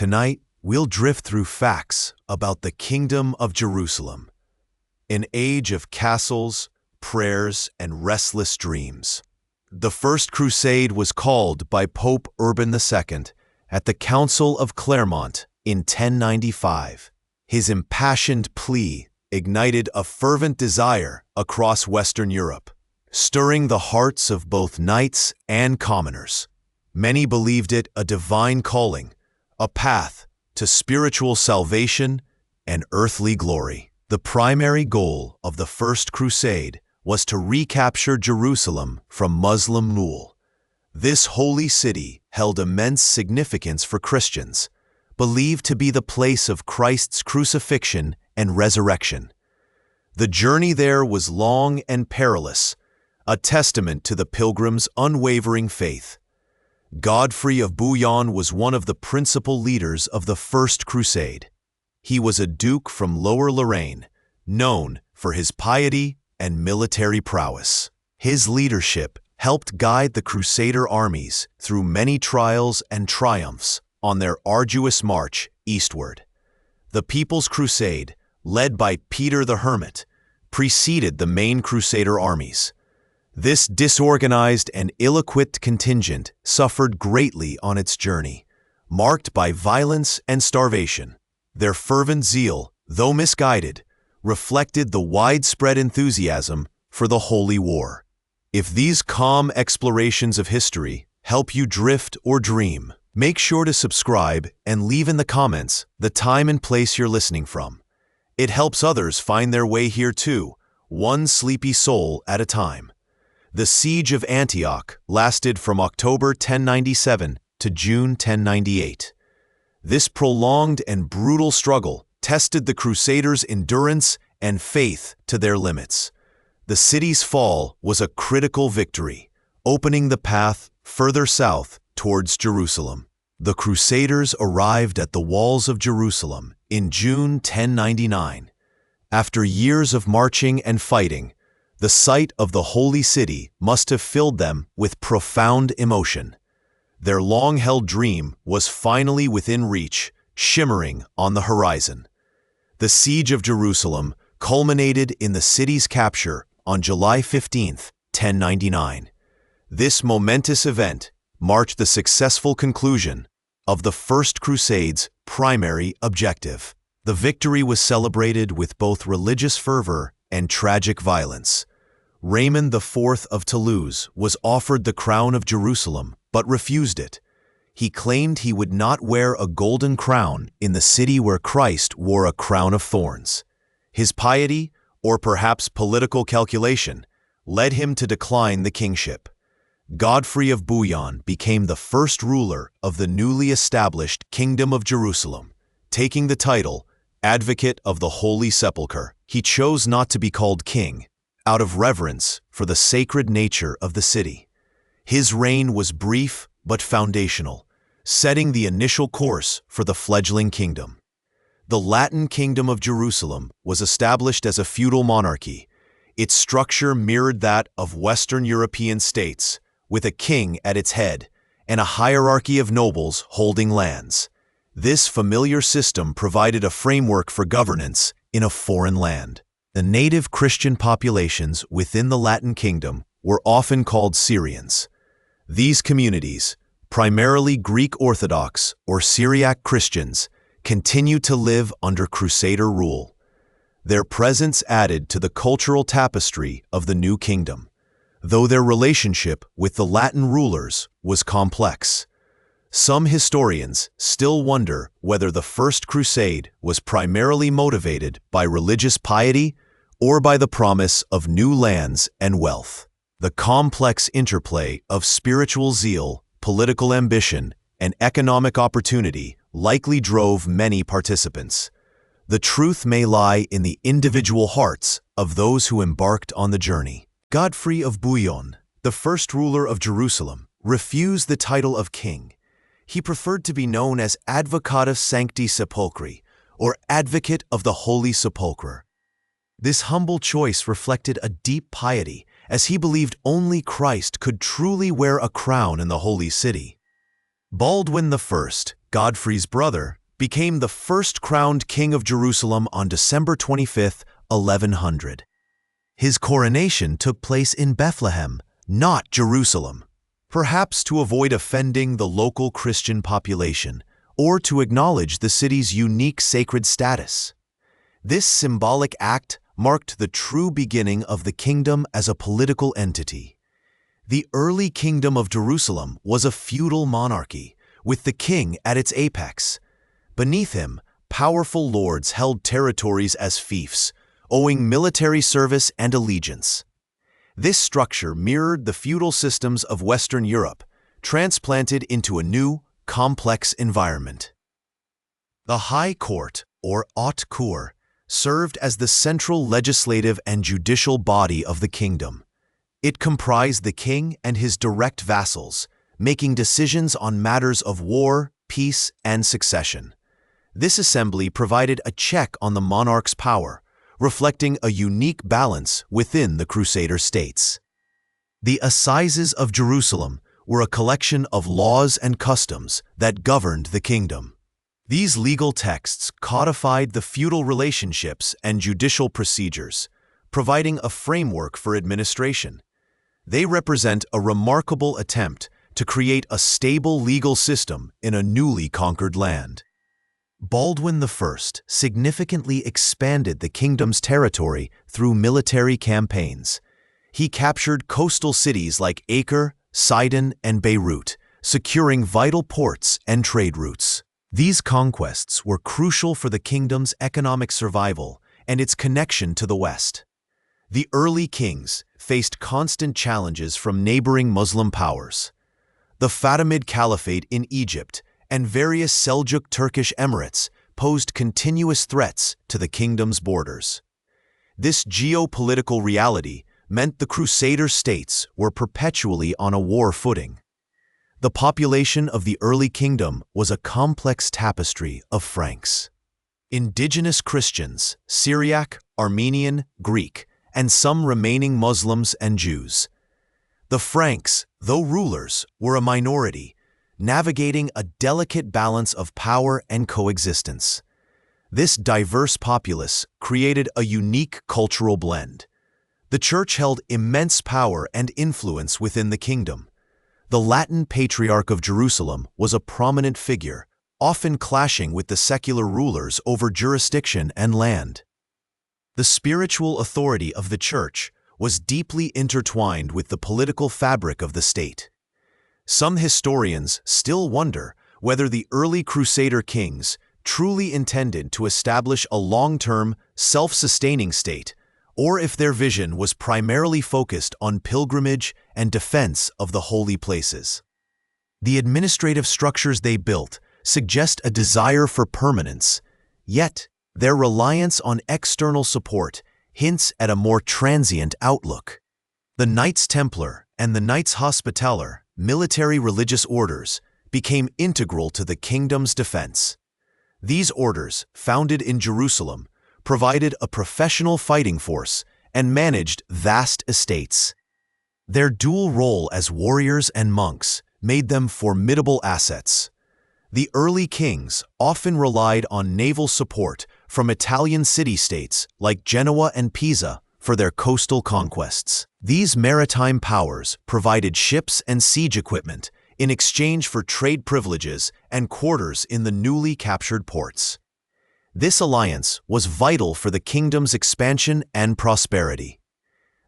Tonight, we'll drift through facts about the Kingdom of Jerusalem, an age of castles, prayers, and restless dreams. The First Crusade was called by Pope Urban II at the Council of Clermont in 1095. His impassioned plea ignited a fervent desire across Western Europe, stirring the hearts of both knights and commoners. Many believed it a divine calling, a path to spiritual salvation and earthly glory. The primary goal of the First Crusade was to recapture Jerusalem from Muslim rule. This holy city held immense significance for Christians, believed to be the place of Christ's crucifixion and resurrection. The journey there was long and perilous, a testament to the pilgrims' unwavering faith. Godfrey of Bouillon was one of the principal leaders of the First Crusade. He was a duke from Lower Lorraine, known for his piety and military prowess. His leadership helped guide the Crusader armies through many trials and triumphs on their arduous march eastward. The People's Crusade, led by Peter the Hermit, preceded the main Crusader armies. This disorganized and ill-equipped contingent suffered greatly on its journey, marked by violence and starvation. Their fervent zeal, though misguided, reflected the widespread enthusiasm for the Holy War. If these calm explorations of history help you drift or dream, make sure to subscribe and leave in the comments the time and place you're listening from. It helps others find their way here too, one sleepy soul at a time. The Siege of Antioch lasted from October 1097 to June 1098. This prolonged and brutal struggle tested the Crusaders' endurance and faith to their limits. The city's fall was a critical victory, opening the path further south towards Jerusalem. The Crusaders arrived at the walls of Jerusalem in June 1099. After years of marching and fighting, the sight of the Holy City must have filled them with profound emotion. Their long-held dream was finally within reach, shimmering on the horizon. The Siege of Jerusalem culminated in the city's capture on July 15, 1099. This momentous event marked the successful conclusion of the First Crusade's primary objective. The victory was celebrated with both religious fervor and tragic violence. Raymond IV of Toulouse was offered the crown of Jerusalem, but refused it. He claimed he would not wear a golden crown in the city where Christ wore a crown of thorns. His piety, or perhaps political calculation, led him to decline the kingship. Godfrey of Bouillon became the first ruler of the newly established Kingdom of Jerusalem, taking the title Advocate of the Holy Sepulchre. He chose not to be called king, out of reverence for the sacred nature of the city. His reign was brief but foundational, setting the initial course for the fledgling kingdom. The Latin Kingdom of Jerusalem was established as a feudal monarchy. Its structure mirrored that of Western European states, with a king at its head and a hierarchy of nobles holding lands. This familiar system provided a framework for governance in a foreign land. The native Christian populations within the Latin Kingdom were often called Syrians. These communities, primarily Greek Orthodox or Syriac Christians, continued to live under Crusader rule. Their presence added to the cultural tapestry of the new kingdom, though their relationship with the Latin rulers was complex. Some historians still wonder whether the First Crusade was primarily motivated by religious piety or by the promise of new lands and wealth. The complex interplay of spiritual zeal, political ambition, and economic opportunity likely drove many participants. The truth may lie in the individual hearts of those who embarked on the journey. Godfrey of Bouillon, the first ruler of Jerusalem, refused the title of king. He preferred to be known as Advocatus Sancti Sepulchri, or Advocate of the Holy Sepulchre. This humble choice reflected a deep piety, as he believed only Christ could truly wear a crown in the Holy City. Baldwin I, Godfrey's brother, became the first crowned king of Jerusalem on December 25, 1100. His coronation took place in Bethlehem, not Jerusalem, perhaps to avoid offending the local Christian population or to acknowledge the city's unique sacred status. This symbolic act marked the true beginning of the kingdom as a political entity. The early kingdom of Jerusalem was a feudal monarchy, with the king at its apex. Beneath him, powerful lords held territories as fiefs, owing military service and allegiance. This structure mirrored the feudal systems of Western Europe, transplanted into a new, complex environment. The High Court, or Haute Cour, served as the central legislative and judicial body of the kingdom. It comprised the king and his direct vassals, making decisions on matters of war, peace, and succession. This assembly provided a check on the monarch's power, reflecting a unique balance within the Crusader states. The Assizes of Jerusalem were a collection of laws and customs that governed the kingdom. These legal texts codified the feudal relationships and judicial procedures, providing a framework for administration. They represent a remarkable attempt to create a stable legal system in a newly conquered land. Baldwin I significantly expanded the kingdom's territory through military campaigns. He captured coastal cities like Acre, Sidon, and Beirut, securing vital ports and trade routes. These conquests were crucial for the kingdom's economic survival and its connection to the West. The early kings faced constant challenges from neighboring Muslim powers. The Fatimid Caliphate in Egypt and various Seljuk Turkish emirates posed continuous threats to the kingdom's borders. This geopolitical reality meant the Crusader states were perpetually on a war footing. The population of the early kingdom was a complex tapestry of Franks. Indigenous Christians, Syriac, Armenian, Greek, and some remaining Muslims and Jews. The Franks, though rulers, were a minority, navigating a delicate balance of power and coexistence. This diverse populace created a unique cultural blend. The Church held immense power and influence within the kingdom. The Latin Patriarch of Jerusalem was a prominent figure, often clashing with the secular rulers over jurisdiction and land. The spiritual authority of the Church was deeply intertwined with the political fabric of the state. Some historians still wonder whether the early Crusader kings truly intended to establish a long-term, self-sustaining state, or if their vision was primarily focused on pilgrimage and defense of the holy places. The administrative structures they built suggest a desire for permanence, yet their reliance on external support hints at a more transient outlook. The Knights Templar and the Knights Hospitaller, military religious orders, became integral to the kingdom's defense. These orders, founded in Jerusalem, provided a professional fighting force and managed vast estates. Their dual role as warriors and monks made them formidable assets. The early kings often relied on naval support from Italian city-states like Genoa and Pisa for their coastal conquests. These maritime powers provided ships and siege equipment in exchange for trade privileges and quarters in the newly captured ports. This alliance was vital for the kingdom's expansion and prosperity.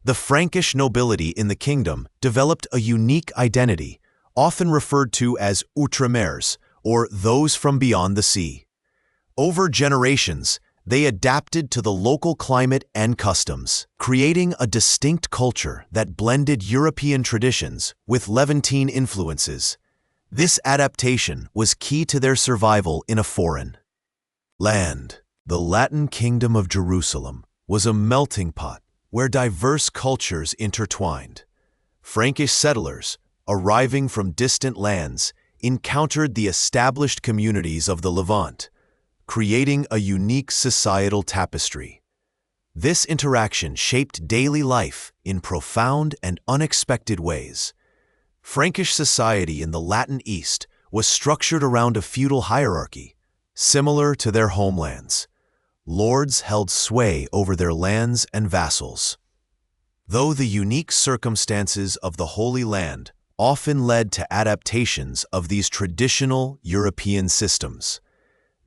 The Frankish nobility in the kingdom developed a unique identity, often referred to as outre-mers, or those from beyond the sea. Over generations, they adapted to the local climate and customs, creating a distinct culture that blended European traditions with Levantine influences. This adaptation was key to their survival in a foreign land. The Latin Kingdom of Jerusalem was a melting pot where diverse cultures intertwined. Frankish settlers, arriving from distant lands, encountered the established communities of the Levant, creating a unique societal tapestry. This interaction shaped daily life in profound and unexpected ways. Frankish society in the Latin East was structured around a feudal hierarchy, similar to their homelands. Lords held sway over their lands and vassals. Though the unique circumstances of the Holy Land often led to adaptations of these traditional European systems,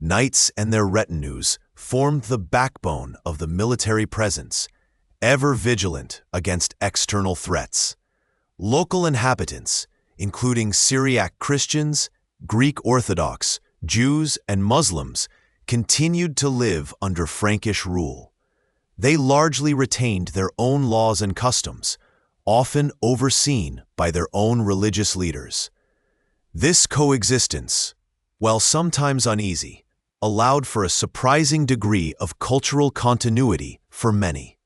knights and their retinues formed the backbone of the military presence, ever vigilant against external threats. Local inhabitants, including Syriac Christians, Greek Orthodox, Jews, and Muslims, continued to live under Frankish rule. They largely retained their own laws and customs, often overseen by their own religious leaders. This coexistence, while sometimes uneasy, allowed for a surprising degree of cultural continuity for many.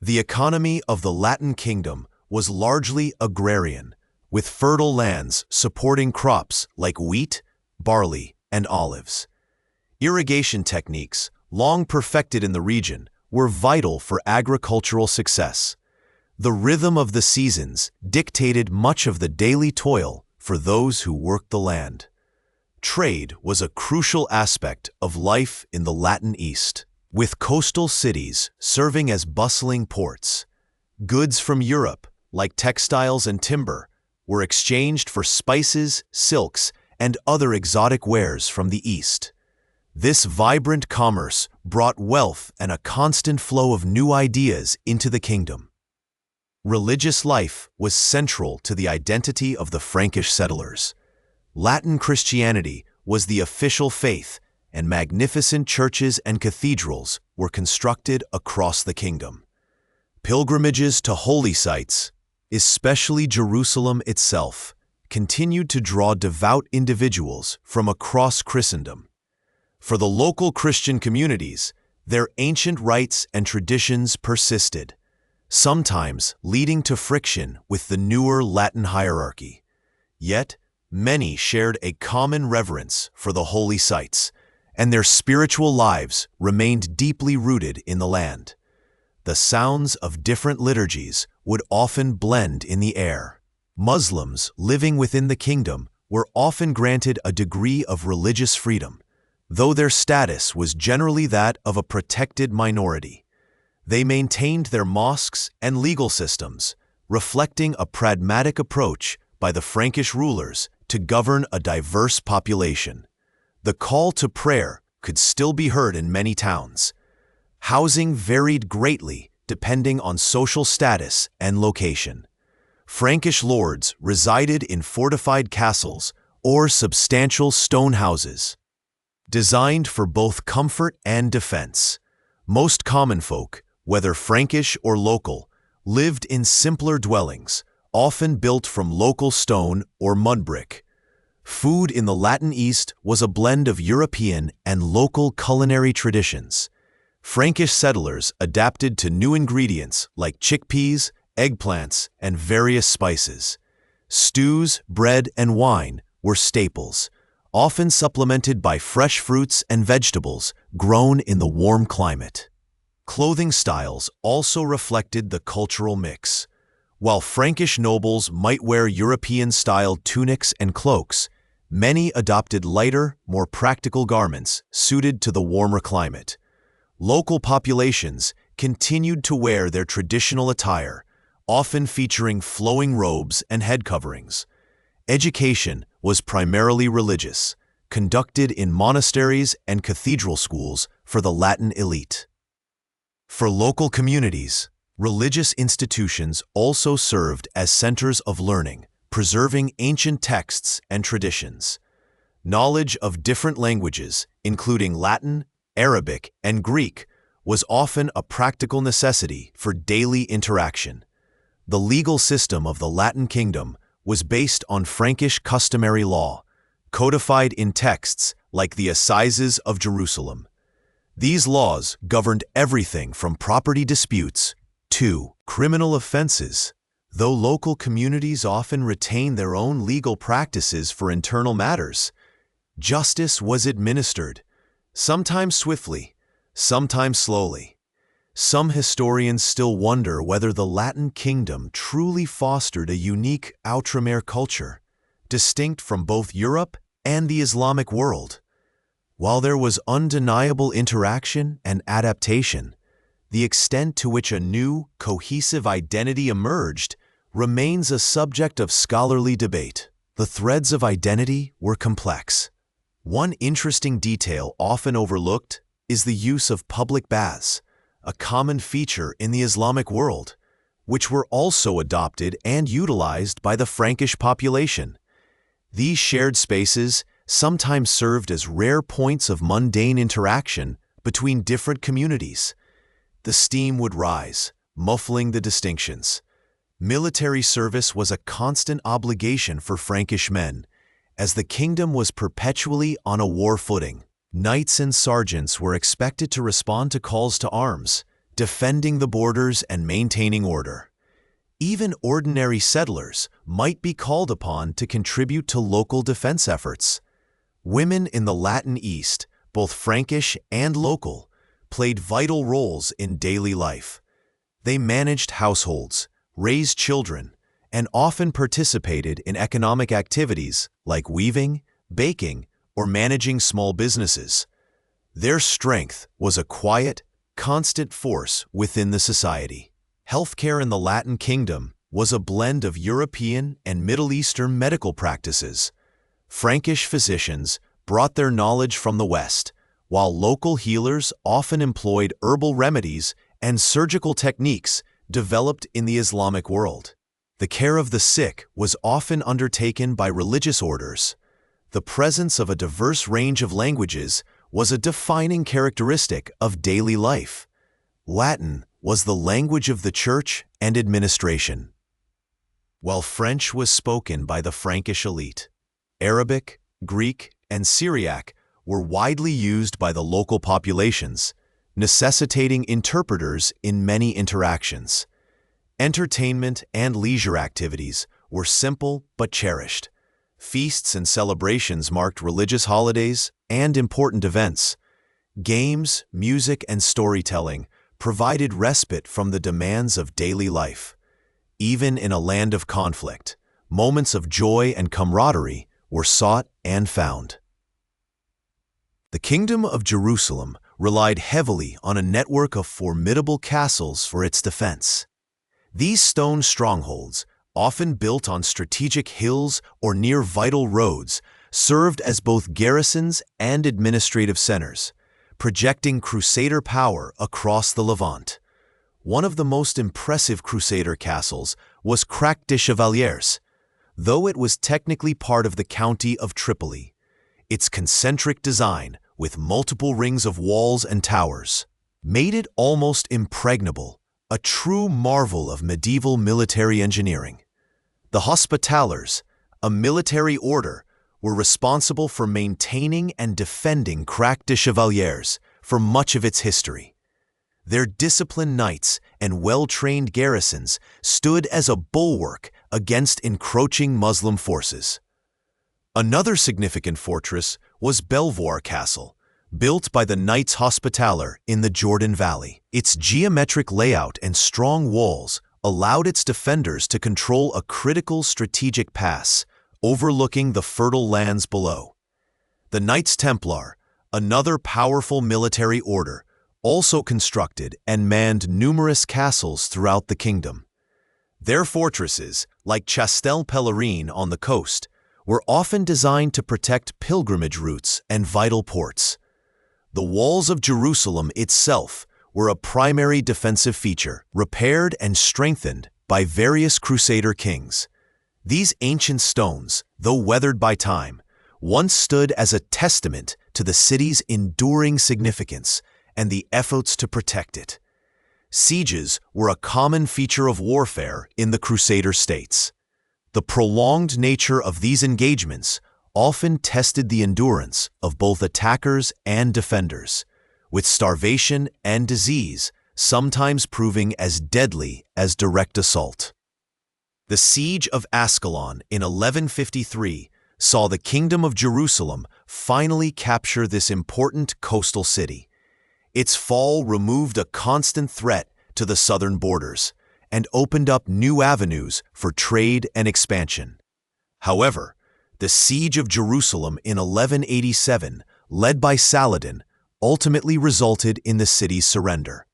The economy of the Latin Kingdom was largely agrarian, with fertile lands supporting crops like wheat, barley, and olives. Irrigation techniques, long perfected in the region, were vital for agricultural success. The rhythm of the seasons dictated much of the daily toil for those who worked the land. Trade was a crucial aspect of life in the Latin East, with coastal cities serving as bustling ports. Goods from Europe, like textiles and timber, were exchanged for spices, silks, and other exotic wares from the East. This vibrant commerce brought wealth and a constant flow of new ideas into the kingdom. Religious life was central to the identity of the Frankish settlers. Latin Christianity was the official faith, and magnificent churches and cathedrals were constructed across the kingdom. Pilgrimages to holy sites, especially Jerusalem itself, continued to draw devout individuals from across Christendom. For the local Christian communities, their ancient rites and traditions persisted, sometimes leading to friction with the newer Latin hierarchy. Yet, many shared a common reverence for the holy sites, and their spiritual lives remained deeply rooted in the land. The sounds of different liturgies would often blend in the air. Muslims living within the kingdom were often granted a degree of religious freedom, though their status was generally that of a protected minority. They maintained their mosques and legal systems, reflecting a pragmatic approach by the Frankish rulers to govern a diverse population. The call to prayer could still be heard in many towns. Housing varied greatly depending on social status and location. Frankish lords resided in fortified castles or substantial stone houses, designed for both comfort and defense. Most common folk, whether Frankish or local, lived in simpler dwellings, often built from local stone or mud brick. Food in the Latin East was a blend of European and local culinary traditions. Frankish settlers adapted to new ingredients like chickpeas, eggplants, and various spices. Stews, bread, and wine were staples, often supplemented by fresh fruits and vegetables grown in the warm climate. Clothing styles also reflected the cultural mix. While Frankish nobles might wear European-style tunics and cloaks, many adopted lighter, more practical garments suited to the warmer climate. Local populations continued to wear their traditional attire, often featuring flowing robes and head coverings. Education was primarily religious, conducted in monasteries and cathedral schools for the Latin elite. For local communities, religious institutions also served as centers of learning, preserving ancient texts and traditions. Knowledge of different languages, including Latin, Arabic, and Greek, was often a practical necessity for daily interaction. The legal system of the Latin Kingdom was based on Frankish customary law, codified in texts like the Assizes of Jerusalem. These laws governed everything from property disputes to criminal offenses. Though local communities often retained their own legal practices for internal matters, justice was administered, sometimes swiftly, sometimes slowly. Some historians still wonder whether the Latin Kingdom truly fostered a unique outre-mer culture, distinct from both Europe and the Islamic world. While there was undeniable interaction and adaptation, the extent to which a new, cohesive identity emerged remains a subject of scholarly debate. The threads of identity were complex. One interesting detail often overlooked is the use of public baths, a common feature in the Islamic world, which were also adopted and utilized by the Frankish population. These shared spaces sometimes served as rare points of mundane interaction between different communities. The steam would rise, muffling the distinctions. Military service was a constant obligation for Frankish men, as the kingdom was perpetually on a war footing. Knights and sergeants were expected to respond to calls to arms, defending the borders and maintaining order. Even ordinary settlers might be called upon to contribute to local defense efforts. Women in the Latin East, both Frankish and local, played vital roles in daily life. They managed households, raised children, and often participated in economic activities like weaving, baking, or managing small businesses. Their strength was a quiet, constant force within the society. Healthcare in the Latin Kingdom was a blend of European and Middle Eastern medical practices. Frankish physicians brought their knowledge from the West, while local healers often employed herbal remedies and surgical techniques developed in the Islamic world. The care of the sick was often undertaken by religious orders. The presence of a diverse range of languages was a defining characteristic of daily life. Latin was the language of the church and administration, while French was spoken by the Frankish elite. Arabic, Greek, and Syriac were widely used by the local populations, necessitating interpreters in many interactions. Entertainment and leisure activities were simple but cherished. Feasts and celebrations marked religious holidays and important events. Games, music, and storytelling provided respite from the demands of daily life. Even in a land of conflict, moments of joy and camaraderie were sought and found. The Kingdom of Jerusalem relied heavily on a network of formidable castles for its defense. These stone strongholds, often built on strategic hills or near vital roads, served as both garrisons and administrative centers, projecting Crusader power across the Levant. One of the most impressive Crusader castles was Crac des Chevaliers, though it was technically part of the county of Tripoli. Its concentric design, with multiple rings of walls and towers, made it almost impregnable, a true marvel of medieval military engineering. The Hospitallers, a military order, were responsible for maintaining and defending Crac des Chevaliers for much of its history. Their disciplined knights and well-trained garrisons stood as a bulwark against encroaching Muslim forces. Another significant fortress was Belvoir Castle, built by the Knights Hospitaller in the Jordan Valley. Its geometric layout and strong walls allowed its defenders to control a critical strategic pass, overlooking the fertile lands below. The Knights Templar, another powerful military order, also constructed and manned numerous castles throughout the kingdom. Their fortresses, like Chastel Pellerine on the coast, were often designed to protect pilgrimage routes and vital ports. The walls of Jerusalem itself were a primary defensive feature, repaired and strengthened by various Crusader kings. These ancient stones, though weathered by time, once stood as a testament to the city's enduring significance and the efforts to protect it. Sieges were a common feature of warfare in the Crusader states. The prolonged nature of these engagements often tested the endurance of both attackers and defenders, with starvation and disease sometimes proving as deadly as direct assault. The Siege of Ascalon in 1153 saw the Kingdom of Jerusalem finally capture this important coastal city. Its fall removed a constant threat to the southern borders and opened up new avenues for trade and expansion. However, The siege of Jerusalem in 1187, led by Saladin, ultimately resulted in the city's surrender.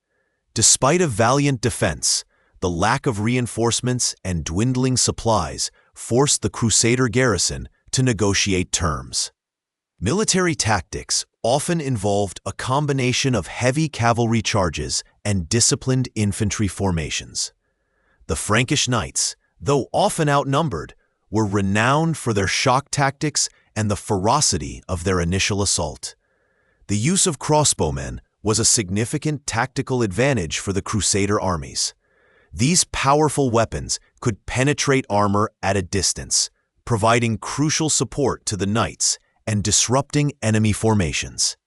Despite a valiant defense, the lack of reinforcements and dwindling supplies forced the Crusader garrison to negotiate terms. Military tactics often involved a combination of heavy cavalry charges and disciplined infantry formations. The Frankish knights, though often outnumbered, were renowned for their shock tactics and the ferocity of their initial assault. The use of crossbowmen was a significant tactical advantage for the Crusader armies. These powerful weapons could penetrate armor at a distance, providing crucial support to the knights and disrupting enemy formations.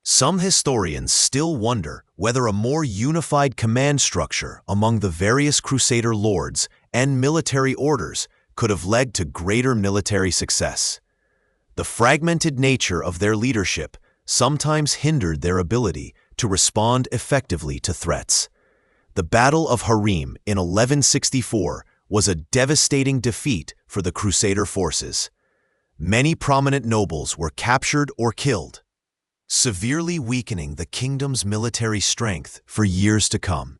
Some historians still wonder whether a more unified command structure among the various Crusader lords and military orders could have led to greater military success. The fragmented nature of their leadership sometimes hindered their ability to respond effectively to threats. The Battle of Harem in 1164 was a devastating defeat for the Crusader forces. Many prominent nobles were captured or killed, severely weakening the kingdom's military strength for years to come.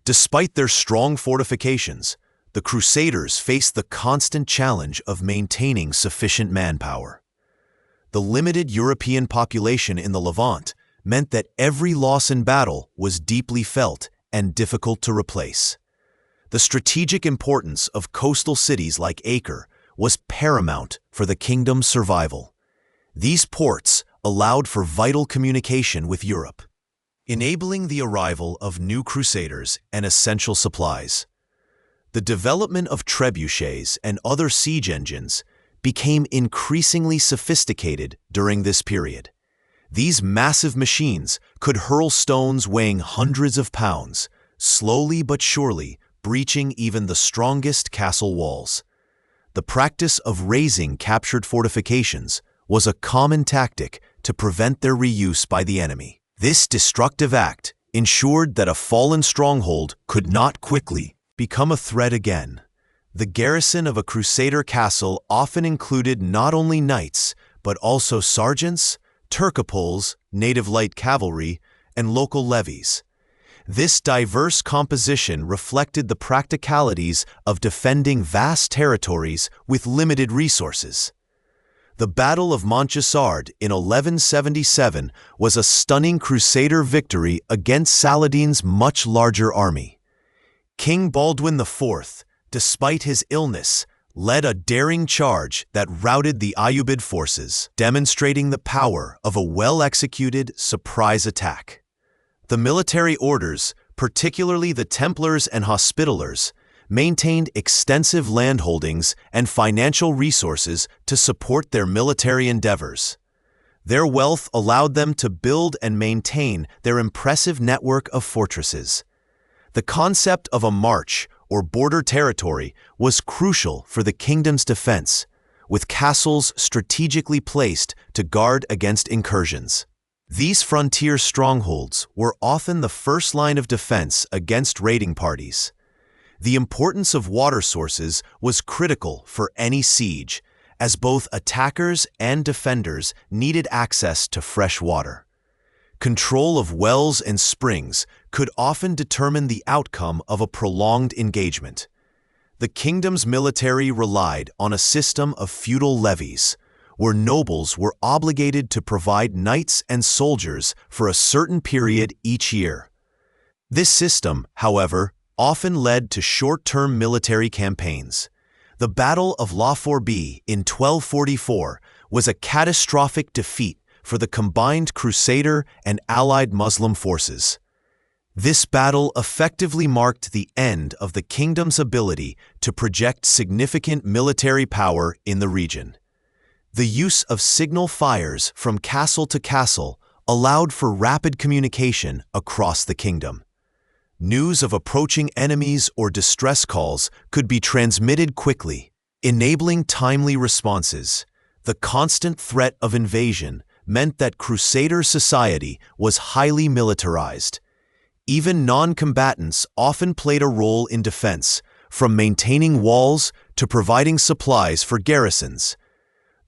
Despite their strong fortifications, the Crusaders faced the constant challenge of maintaining sufficient manpower. The limited European population in the Levant meant that every loss in battle was deeply felt and difficult to replace. The strategic importance of coastal cities like Acre was paramount for the kingdom's survival. These ports allowed for vital communication with Europe, enabling the arrival of new crusaders and essential supplies. The development of trebuchets and other siege engines became increasingly sophisticated during this period. These massive machines could hurl stones weighing hundreds of pounds, slowly but surely breaching even the strongest castle walls. The practice of razing captured fortifications was a common tactic to prevent their reuse by the enemy. This destructive act ensured that a fallen stronghold could not quickly become a threat again. The garrison of a Crusader castle often included not only knights, but also sergeants, turcopoles, native light cavalry, and local levies. This diverse composition reflected the practicalities of defending vast territories with limited resources. The Battle of Montchaussard in 1177 was a stunning Crusader victory against Saladin's much larger army. King Baldwin IV, despite his illness, led a daring charge that routed the Ayyubid forces, demonstrating the power of a well-executed surprise attack. The military orders, particularly the Templars and Hospitallers, maintained extensive landholdings and financial resources to support their military endeavors. Their wealth allowed them to build and maintain their impressive network of fortresses. The concept of a march or border territory was crucial for the kingdom's defense, with castles strategically placed to guard against incursions. These frontier strongholds were often the first line of defense against raiding parties. The importance of water sources was critical for any siege, as both attackers and defenders needed access to fresh water. Control of wells and springs could often determine the outcome of a prolonged engagement. The kingdom's military relied on a system of feudal levies, where nobles were obligated to provide knights and soldiers for a certain period each year. This system, however, often led to short-term military campaigns. The Battle of La Forbie in 1244 was a catastrophic defeat for the combined Crusader and allied Muslim forces. This battle effectively marked the end of the kingdom's ability to project significant military power in the region. The use of signal fires from castle to castle allowed for rapid communication across the kingdom. News of approaching enemies or distress calls could be transmitted quickly, enabling timely responses. The constant threat of invasion meant that Crusader society was highly militarized. Even non-combatants often played a role in defense, from maintaining walls to providing supplies for garrisons.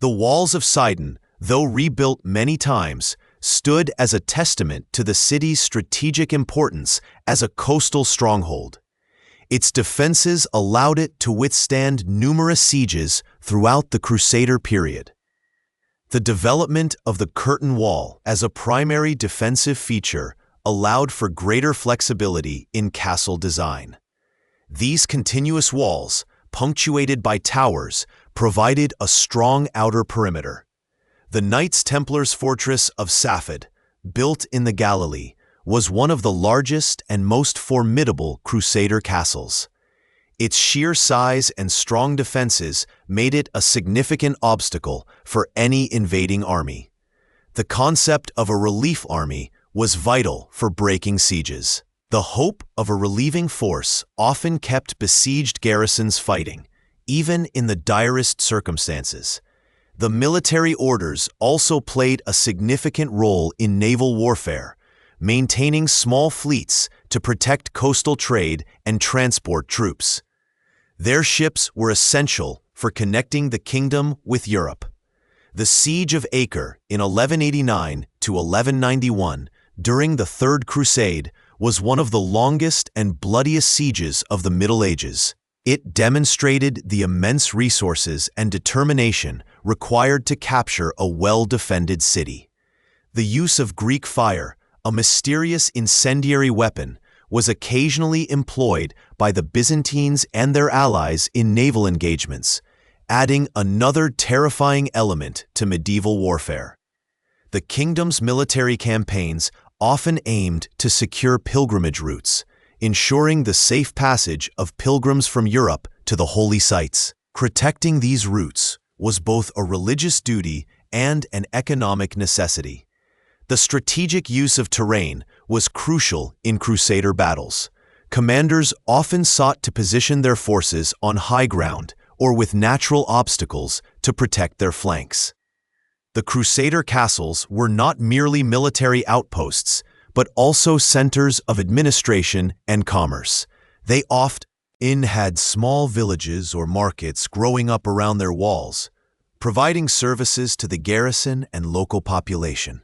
The walls of Sidon, though rebuilt many times, stood as a testament to the city's strategic importance as a coastal stronghold. Its defenses allowed it to withstand numerous sieges throughout the Crusader period. The development of the curtain wall as a primary defensive feature allowed for greater flexibility in castle design. These continuous walls, punctuated by towers, provided a strong outer perimeter. The Knights Templars fortress of Safed, built in the Galilee, was one of the largest and most formidable Crusader castles. Its sheer size and strong defenses made it a significant obstacle for any invading army. The concept of a relief army was vital for breaking sieges. The hope of a relieving force often kept besieged garrisons fighting, even in the direst circumstances. The military orders also played a significant role in naval warfare, maintaining small fleets to protect coastal trade and transport troops. Their ships were essential for connecting the kingdom with Europe. The Siege of Acre in 1189 to 1191 during the Third Crusade was one of the longest and bloodiest sieges of the Middle Ages. It demonstrated the immense resources and determination required to capture a well-defended city. The use of Greek fire, a mysterious incendiary weapon, was occasionally employed by the Byzantines and their allies in naval engagements, adding another terrifying element to medieval warfare. The kingdom's military campaigns often aimed to secure pilgrimage routes, ensuring the safe passage of pilgrims from Europe to the holy sites. Protecting these routes was both a religious duty and an economic necessity. The strategic use of terrain was crucial in Crusader battles. Commanders often sought to position their forces on high ground or with natural obstacles to protect their flanks. The Crusader castles were not merely military outposts, but also centers of administration and commerce. They often had small villages or markets growing up around their walls, providing services to the garrison and local population.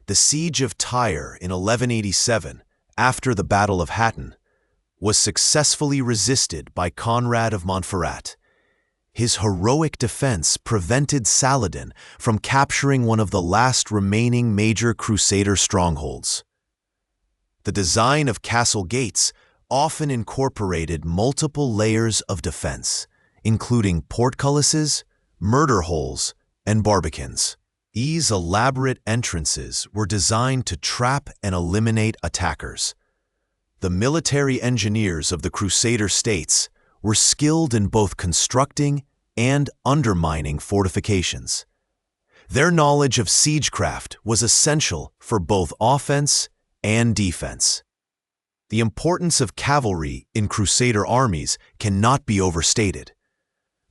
The Siege of Tyre in 1187, after the Battle of Hattin, was successfully resisted by Conrad of Montferrat. His heroic defense prevented Saladin from capturing one of the last remaining major Crusader strongholds. The design of castle gates often incorporated multiple layers of defense, including portcullises, murder holes, and barbicans. These elaborate entrances were designed to trap and eliminate attackers. The military engineers of the Crusader states were skilled in both constructing and undermining fortifications. Their knowledge of siegecraft was essential for both offense and defense. The importance of cavalry in Crusader armies cannot be overstated.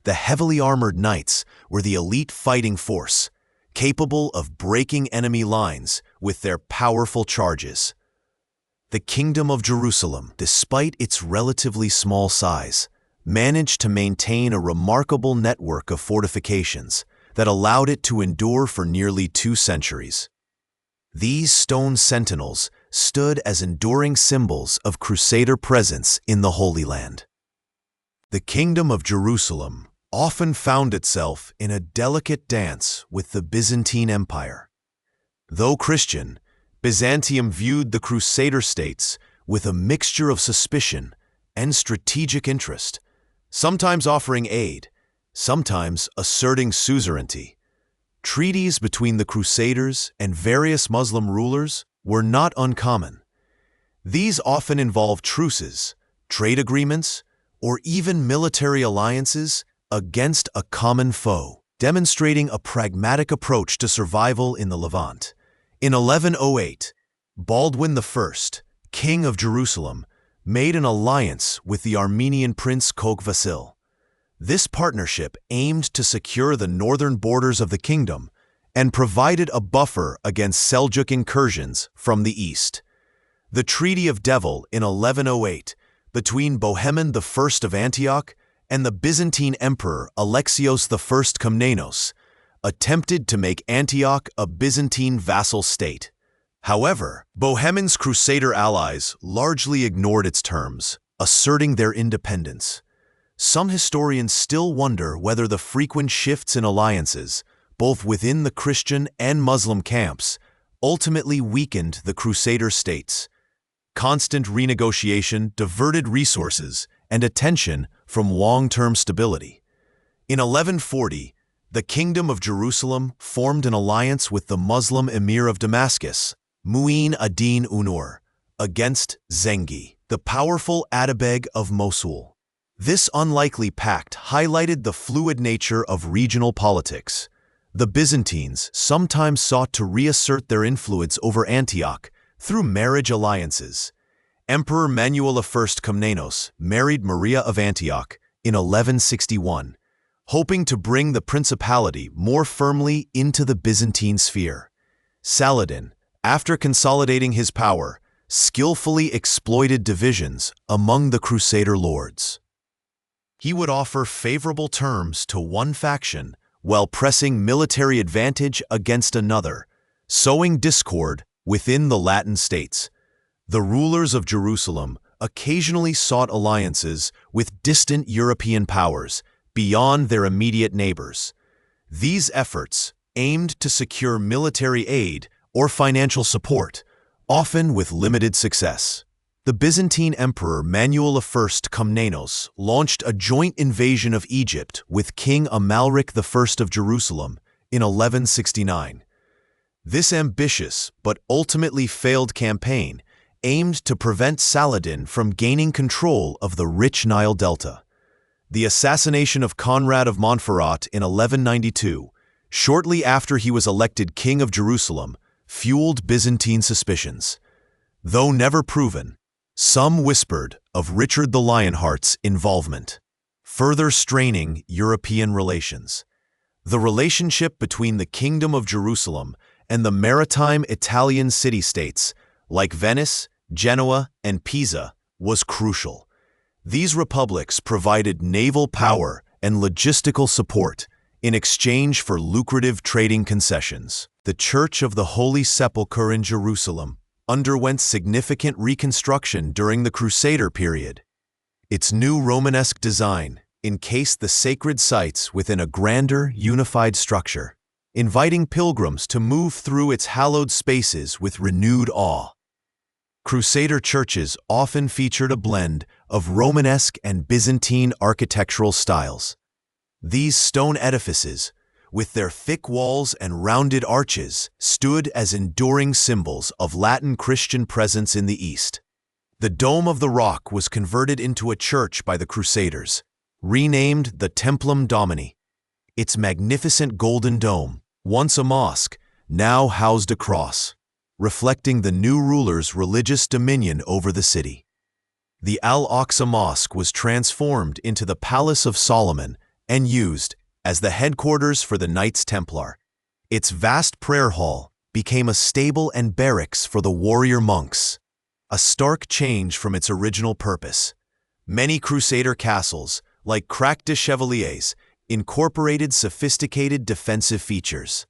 The heavily armored knights were the elite fighting force, capable of breaking enemy lines with their powerful charges. The Kingdom of Jerusalem, despite its relatively small size, managed to maintain a remarkable network of fortifications that allowed it to endure for nearly 2 centuries. These stone sentinels stood as enduring symbols of Crusader presence in the Holy Land. The Kingdom of Jerusalem often found itself in a delicate dance with the Byzantine Empire. Though Christian, Byzantium viewed the Crusader states with a mixture of suspicion and strategic interest, sometimes offering aid, sometimes asserting suzerainty. Treaties between the Crusaders and various Muslim rulers were not uncommon. These often involved truces, trade agreements, or even military alliances against a common foe, demonstrating a pragmatic approach to survival in the Levant. In 1108, Baldwin I, King of Jerusalem, made an alliance with the Armenian prince Kogh Vasil. This partnership aimed to secure the northern borders of the kingdom and provided a buffer against Seljuk incursions from the east. The Treaty of Devil in 1108 between Bohemond I of Antioch and the Byzantine Emperor Alexios I Komnenos attempted to make Antioch a Byzantine vassal state. However, Bohemond's Crusader allies largely ignored its terms, asserting their independence. Some historians still wonder whether the frequent shifts in alliances, both within the Christian and Muslim camps, ultimately weakened the Crusader states. Constant renegotiation diverted resources and attention from long-term stability. In 1140, the Kingdom of Jerusalem formed an alliance with the Muslim emir of Damascus, Mu'in ad-Din Unur, against Zengi, the powerful Atabeg of Mosul. This unlikely pact highlighted the fluid nature of regional politics. The Byzantines sometimes sought to reassert their influence over Antioch through marriage alliances. Emperor Manuel I Komnenos married Maria of Antioch in 1161, hoping to bring the principality more firmly into the Byzantine sphere. Saladin, after consolidating his power, skillfully exploited divisions among the Crusader lords. He would offer favorable terms to one faction while pressing military advantage against another, sowing discord within the Latin states. The rulers of Jerusalem occasionally sought alliances with distant European powers beyond their immediate neighbors. These efforts aimed to secure military aid or financial support, often with limited success. The Byzantine Emperor Manuel I Komnenos launched a joint invasion of Egypt with King Amalric I of Jerusalem in 1169. This ambitious but ultimately failed campaign aimed to prevent Saladin from gaining control of the rich Nile Delta. The assassination of Conrad of Montferrat in 1192, shortly after he was elected King of Jerusalem, fueled Byzantine suspicions. Though never proven, some whispered of Richard the Lionheart's involvement, further straining European relations. The relationship between the Kingdom of Jerusalem and the maritime Italian city-states, like Venice, Genoa, and Pisa, was crucial. These republics provided naval power and logistical support in exchange for lucrative trading concessions. The Church of the Holy Sepulchre in Jerusalem underwent significant reconstruction during the Crusader period. Its new Romanesque design encased the sacred sites within a grander, unified structure, inviting pilgrims to move through its hallowed spaces with renewed awe. Crusader churches often featured a blend of Romanesque and Byzantine architectural styles. These stone edifices, with their thick walls and rounded arches, stood as enduring symbols of Latin Christian presence in the East. The Dome of the Rock was converted into a church by the Crusaders, renamed the Templum Domini. Its magnificent golden dome, once a mosque, now housed a cross, reflecting the new ruler's religious dominion over the city. The Al-Aqsa Mosque was transformed into the Palace of Solomon and used as the headquarters for the Knights Templar. Its vast prayer hall became a stable and barracks for the warrior monks, a stark change from its original purpose. Many Crusader castles, like Crac des Chevaliers, incorporated sophisticated defensive features.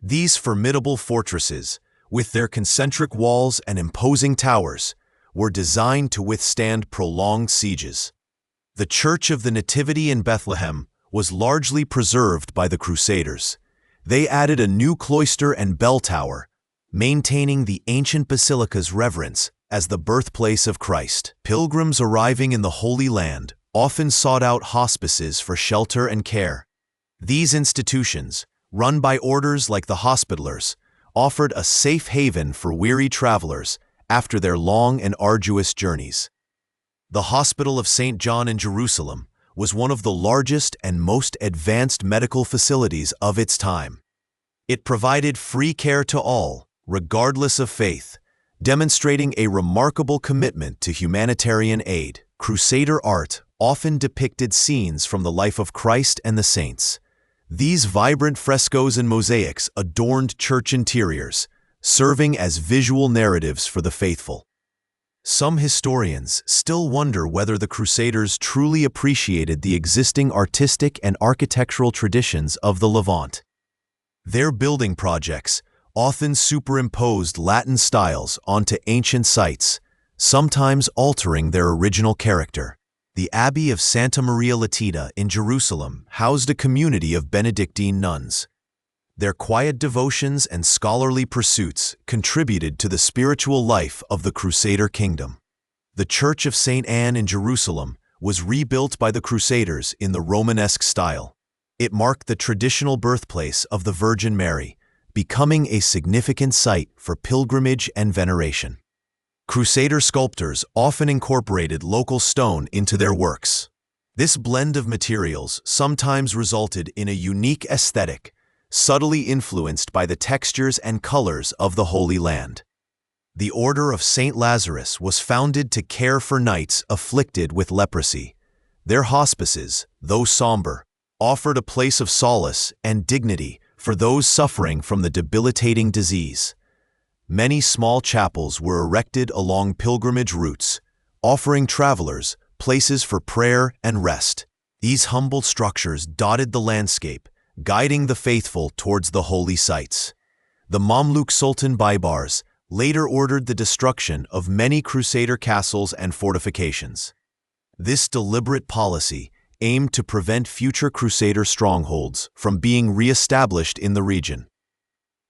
These formidable fortresses, with their concentric walls and imposing towers, were designed to withstand prolonged sieges. The Church of the Nativity in Bethlehem was largely preserved by the Crusaders. They added a new cloister and bell tower, maintaining the ancient basilica's reverence as the birthplace of Christ. Pilgrims arriving in the Holy Land often sought out hospices for shelter and care. These institutions, run by orders like the Hospitallers, offered a safe haven for weary travelers after their long and arduous journeys. The Hospital of St. John in Jerusalem was one of the largest and most advanced medical facilities of its time. It provided free care to all, regardless of faith, demonstrating a remarkable commitment to humanitarian aid. Crusader art often depicted scenes from the life of Christ and the saints. These vibrant frescoes and mosaics adorned church interiors, serving as visual narratives for the faithful. Some historians still wonder whether the Crusaders truly appreciated the existing artistic and architectural traditions of the Levant. Their building projects often superimposed Latin styles onto ancient sites, sometimes altering their original character. The Abbey of Santa Maria Latita in Jerusalem housed a community of Benedictine nuns. Their quiet devotions and scholarly pursuits contributed to the spiritual life of the Crusader kingdom. The Church of St. Anne in Jerusalem was rebuilt by the Crusaders in the Romanesque style. It marked the traditional birthplace of the Virgin Mary, becoming a significant site for pilgrimage and veneration. Crusader sculptors often incorporated local stone into their works. This blend of materials sometimes resulted in a unique aesthetic, subtly influenced by the textures and colors of the Holy Land. The Order of St. Lazarus was founded to care for knights afflicted with leprosy. Their hospices, though somber, offered a place of solace and dignity for those suffering from the debilitating disease. Many small chapels were erected along pilgrimage routes, offering travelers places for prayer and rest. These humble structures dotted the landscape, guiding the faithful towards the holy sites. The Mamluk Sultan Baybars later ordered the destruction of many Crusader castles and fortifications. This deliberate policy aimed to prevent future Crusader strongholds from being re-established in the region.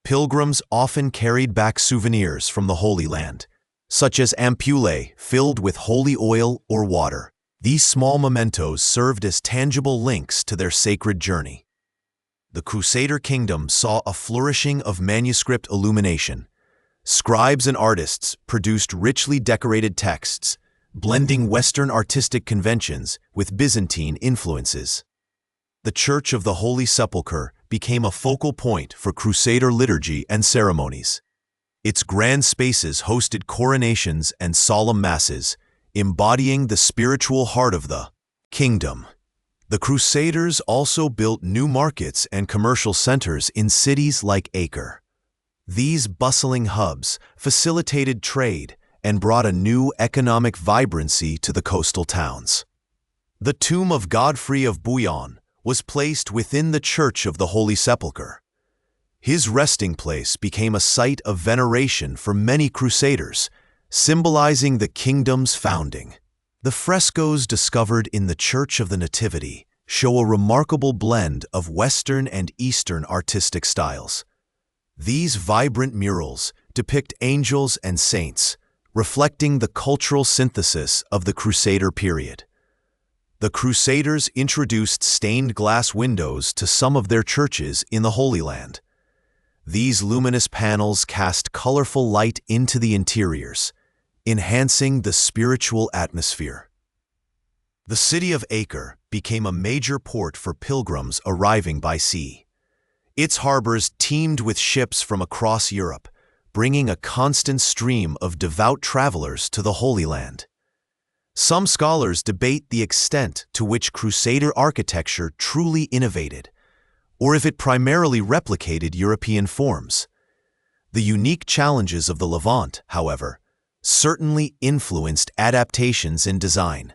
Pilgrims often carried back souvenirs from the Holy Land, such as ampullae filled with holy oil or water. These small mementos served as tangible links to their sacred journey. The Crusader kingdom saw a flourishing of manuscript illumination. Scribes and artists produced richly decorated texts, blending Western artistic conventions with Byzantine influences. The Church of the Holy Sepulchre became a focal point for Crusader liturgy and ceremonies. Its grand spaces hosted coronations and solemn masses, embodying the spiritual heart of the kingdom. The Crusaders also built new markets and commercial centers in cities like Acre. These bustling hubs facilitated trade and brought a new economic vibrancy to the coastal towns. The tomb of Godfrey of Bouillon was placed within the Church of the Holy Sepulchre. His resting place became a site of veneration for many Crusaders, symbolizing the kingdom's founding. The frescoes discovered in the Church of the Nativity show a remarkable blend of Western and Eastern artistic styles. These vibrant murals depict angels and saints, reflecting the cultural synthesis of the Crusader period. The Crusaders introduced stained glass windows to some of their churches in the Holy Land. These luminous panels cast colorful light into the interiors, enhancing the spiritual atmosphere. The city of Acre became a major port for pilgrims arriving by sea. Its harbors teemed with ships from across Europe, bringing a constant stream of devout travelers to the Holy Land. Some scholars debate the extent to which Crusader architecture truly innovated, or if it primarily replicated European forms. The unique challenges of the Levant, however, certainly influenced adaptations in design.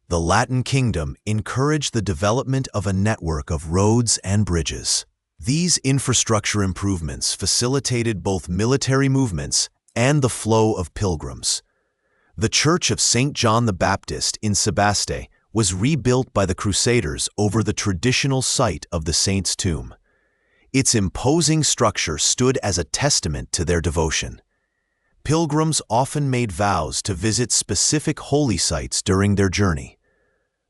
The Latin kingdom encouraged the development of a network of roads and bridges. These infrastructure improvements facilitated both military movements and the flow of pilgrims. The Church of St. John the Baptist in Sebaste was rebuilt by the Crusaders over the traditional site of the saint's tomb. Its imposing structure stood as a testament to their devotion. Pilgrims often made vows to visit specific holy sites during their journey.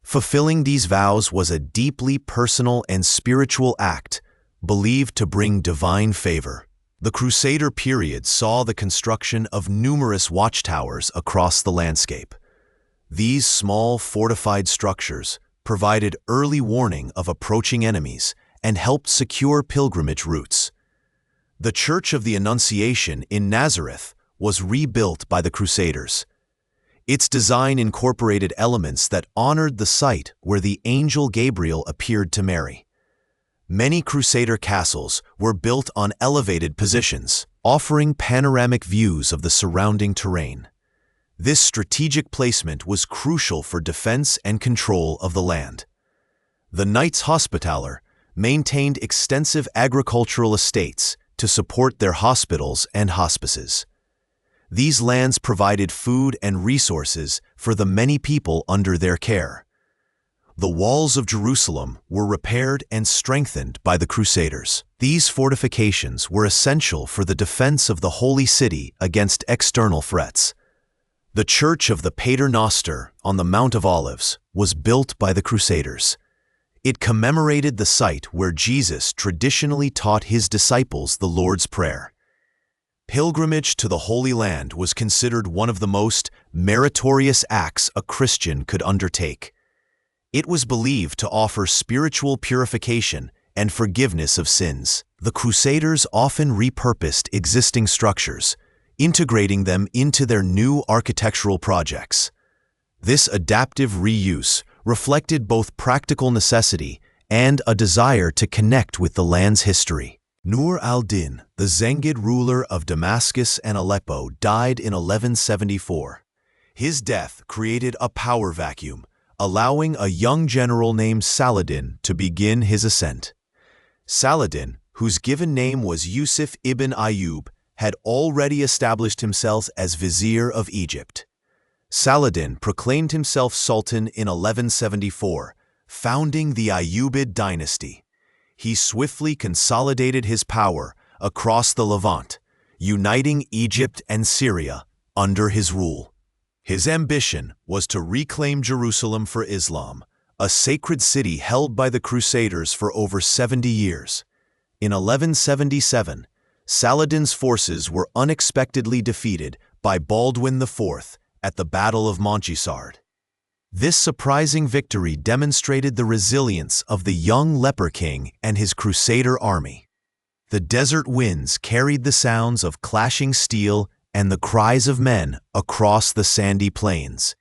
Fulfilling these vows was a deeply personal and spiritual act, believed to bring divine favor. The Crusader period saw the construction of numerous watchtowers across the landscape. These small fortified structures provided early warning of approaching enemies and helped secure pilgrimage routes. The Church of the Annunciation in Nazareth was rebuilt by the Crusaders. Its design incorporated elements that honored the site where the angel Gabriel appeared to Mary. Many Crusader castles were built on elevated positions, offering panoramic views of the surrounding terrain. This strategic placement was crucial for defense and control of the land. The Knights Hospitaller, maintained extensive agricultural estates to support their hospitals and hospices. These lands provided food and resources for the many people under their care. The walls of Jerusalem were repaired and strengthened by the Crusaders. These fortifications were essential for the defense of the Holy City against external threats. The Church of the Pater Noster on the Mount of Olives was built by the Crusaders. It commemorated the site where Jesus traditionally taught his disciples the Lord's Prayer. Pilgrimage to the Holy Land was considered one of the most meritorious acts a Christian could undertake. It was believed to offer spiritual purification and forgiveness of sins. The Crusaders often repurposed existing structures, integrating them into their new architectural projects. This adaptive reuse reflected both practical necessity and a desire to connect with the land's history. Nur al-Din, the Zengid ruler of Damascus and Aleppo, died in 1174. His death created a power vacuum, allowing a young general named Saladin to begin his ascent. Saladin, whose given name was Yusuf ibn Ayyub, had already established himself as vizier of Egypt. Saladin proclaimed himself sultan in 1174, founding the Ayyubid dynasty. He swiftly consolidated his power across the Levant, uniting Egypt and Syria under his rule. His ambition was to reclaim Jerusalem for Islam, a sacred city held by the Crusaders for over 70 years. In 1177, Saladin's forces were unexpectedly defeated by Baldwin IV at the Battle of Montgisard. This surprising victory demonstrated the resilience of the young leper king and his Crusader army. The desert winds carried the sounds of clashing steel and the cries of men across the sandy plains.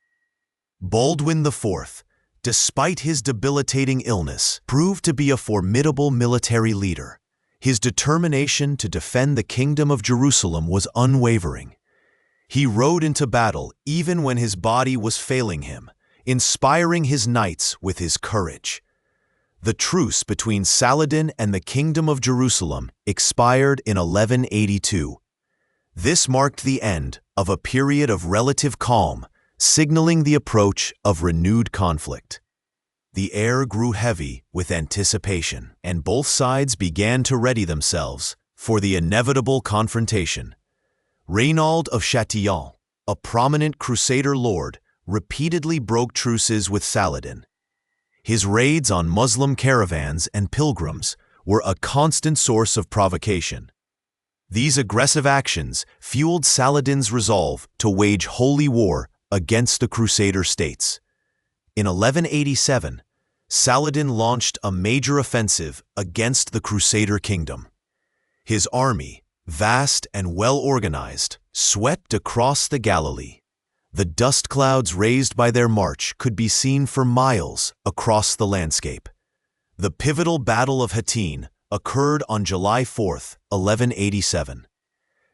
Baldwin IV, despite his debilitating illness, proved to be a formidable military leader. His determination to defend the Kingdom of Jerusalem was unwavering. He rode into battle even when his body was failing him, inspiring his knights with his courage. The truce between Saladin and the Kingdom of Jerusalem expired in 1182. This marked the end of a period of relative calm, signaling the approach of renewed conflict. The air grew heavy with anticipation, and both sides began to ready themselves for the inevitable confrontation. Reynald of Chatillon, a prominent Crusader lord, repeatedly broke truces with Saladin. His raids on Muslim caravans and pilgrims were a constant source of provocation. These aggressive actions fueled Saladin's resolve to wage holy war against the Crusader states. In 1187, Saladin launched a major offensive against the Crusader kingdom. His army, vast and well-organized, swept across the Galilee. The dust clouds raised by their march could be seen for miles across the landscape. The pivotal Battle of Hattin occurred on July 4, 1187.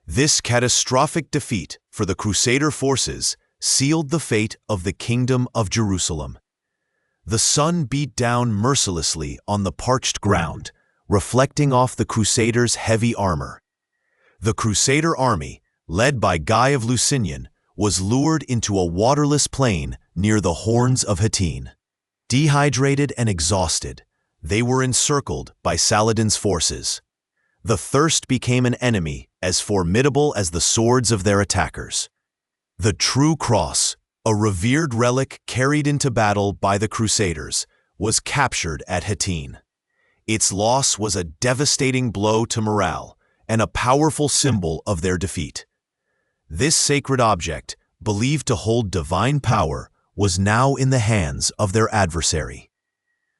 This catastrophic defeat for the Crusader forces sealed the fate of the Kingdom of Jerusalem. The sun beat down mercilessly on the parched ground, reflecting off the Crusaders' heavy armor. The Crusader army, led by Guy of Lusignan, was lured into a waterless plain near the Horns of Hattin. Dehydrated and exhausted, they were encircled by Saladin's forces. The thirst became an enemy as formidable as the swords of their attackers. The True Cross, a revered relic carried into battle by the Crusaders, was captured at Hattin. Its loss was a devastating blow to morale and a powerful symbol of their defeat. This sacred object, believed to hold divine power, was now in the hands of their adversary.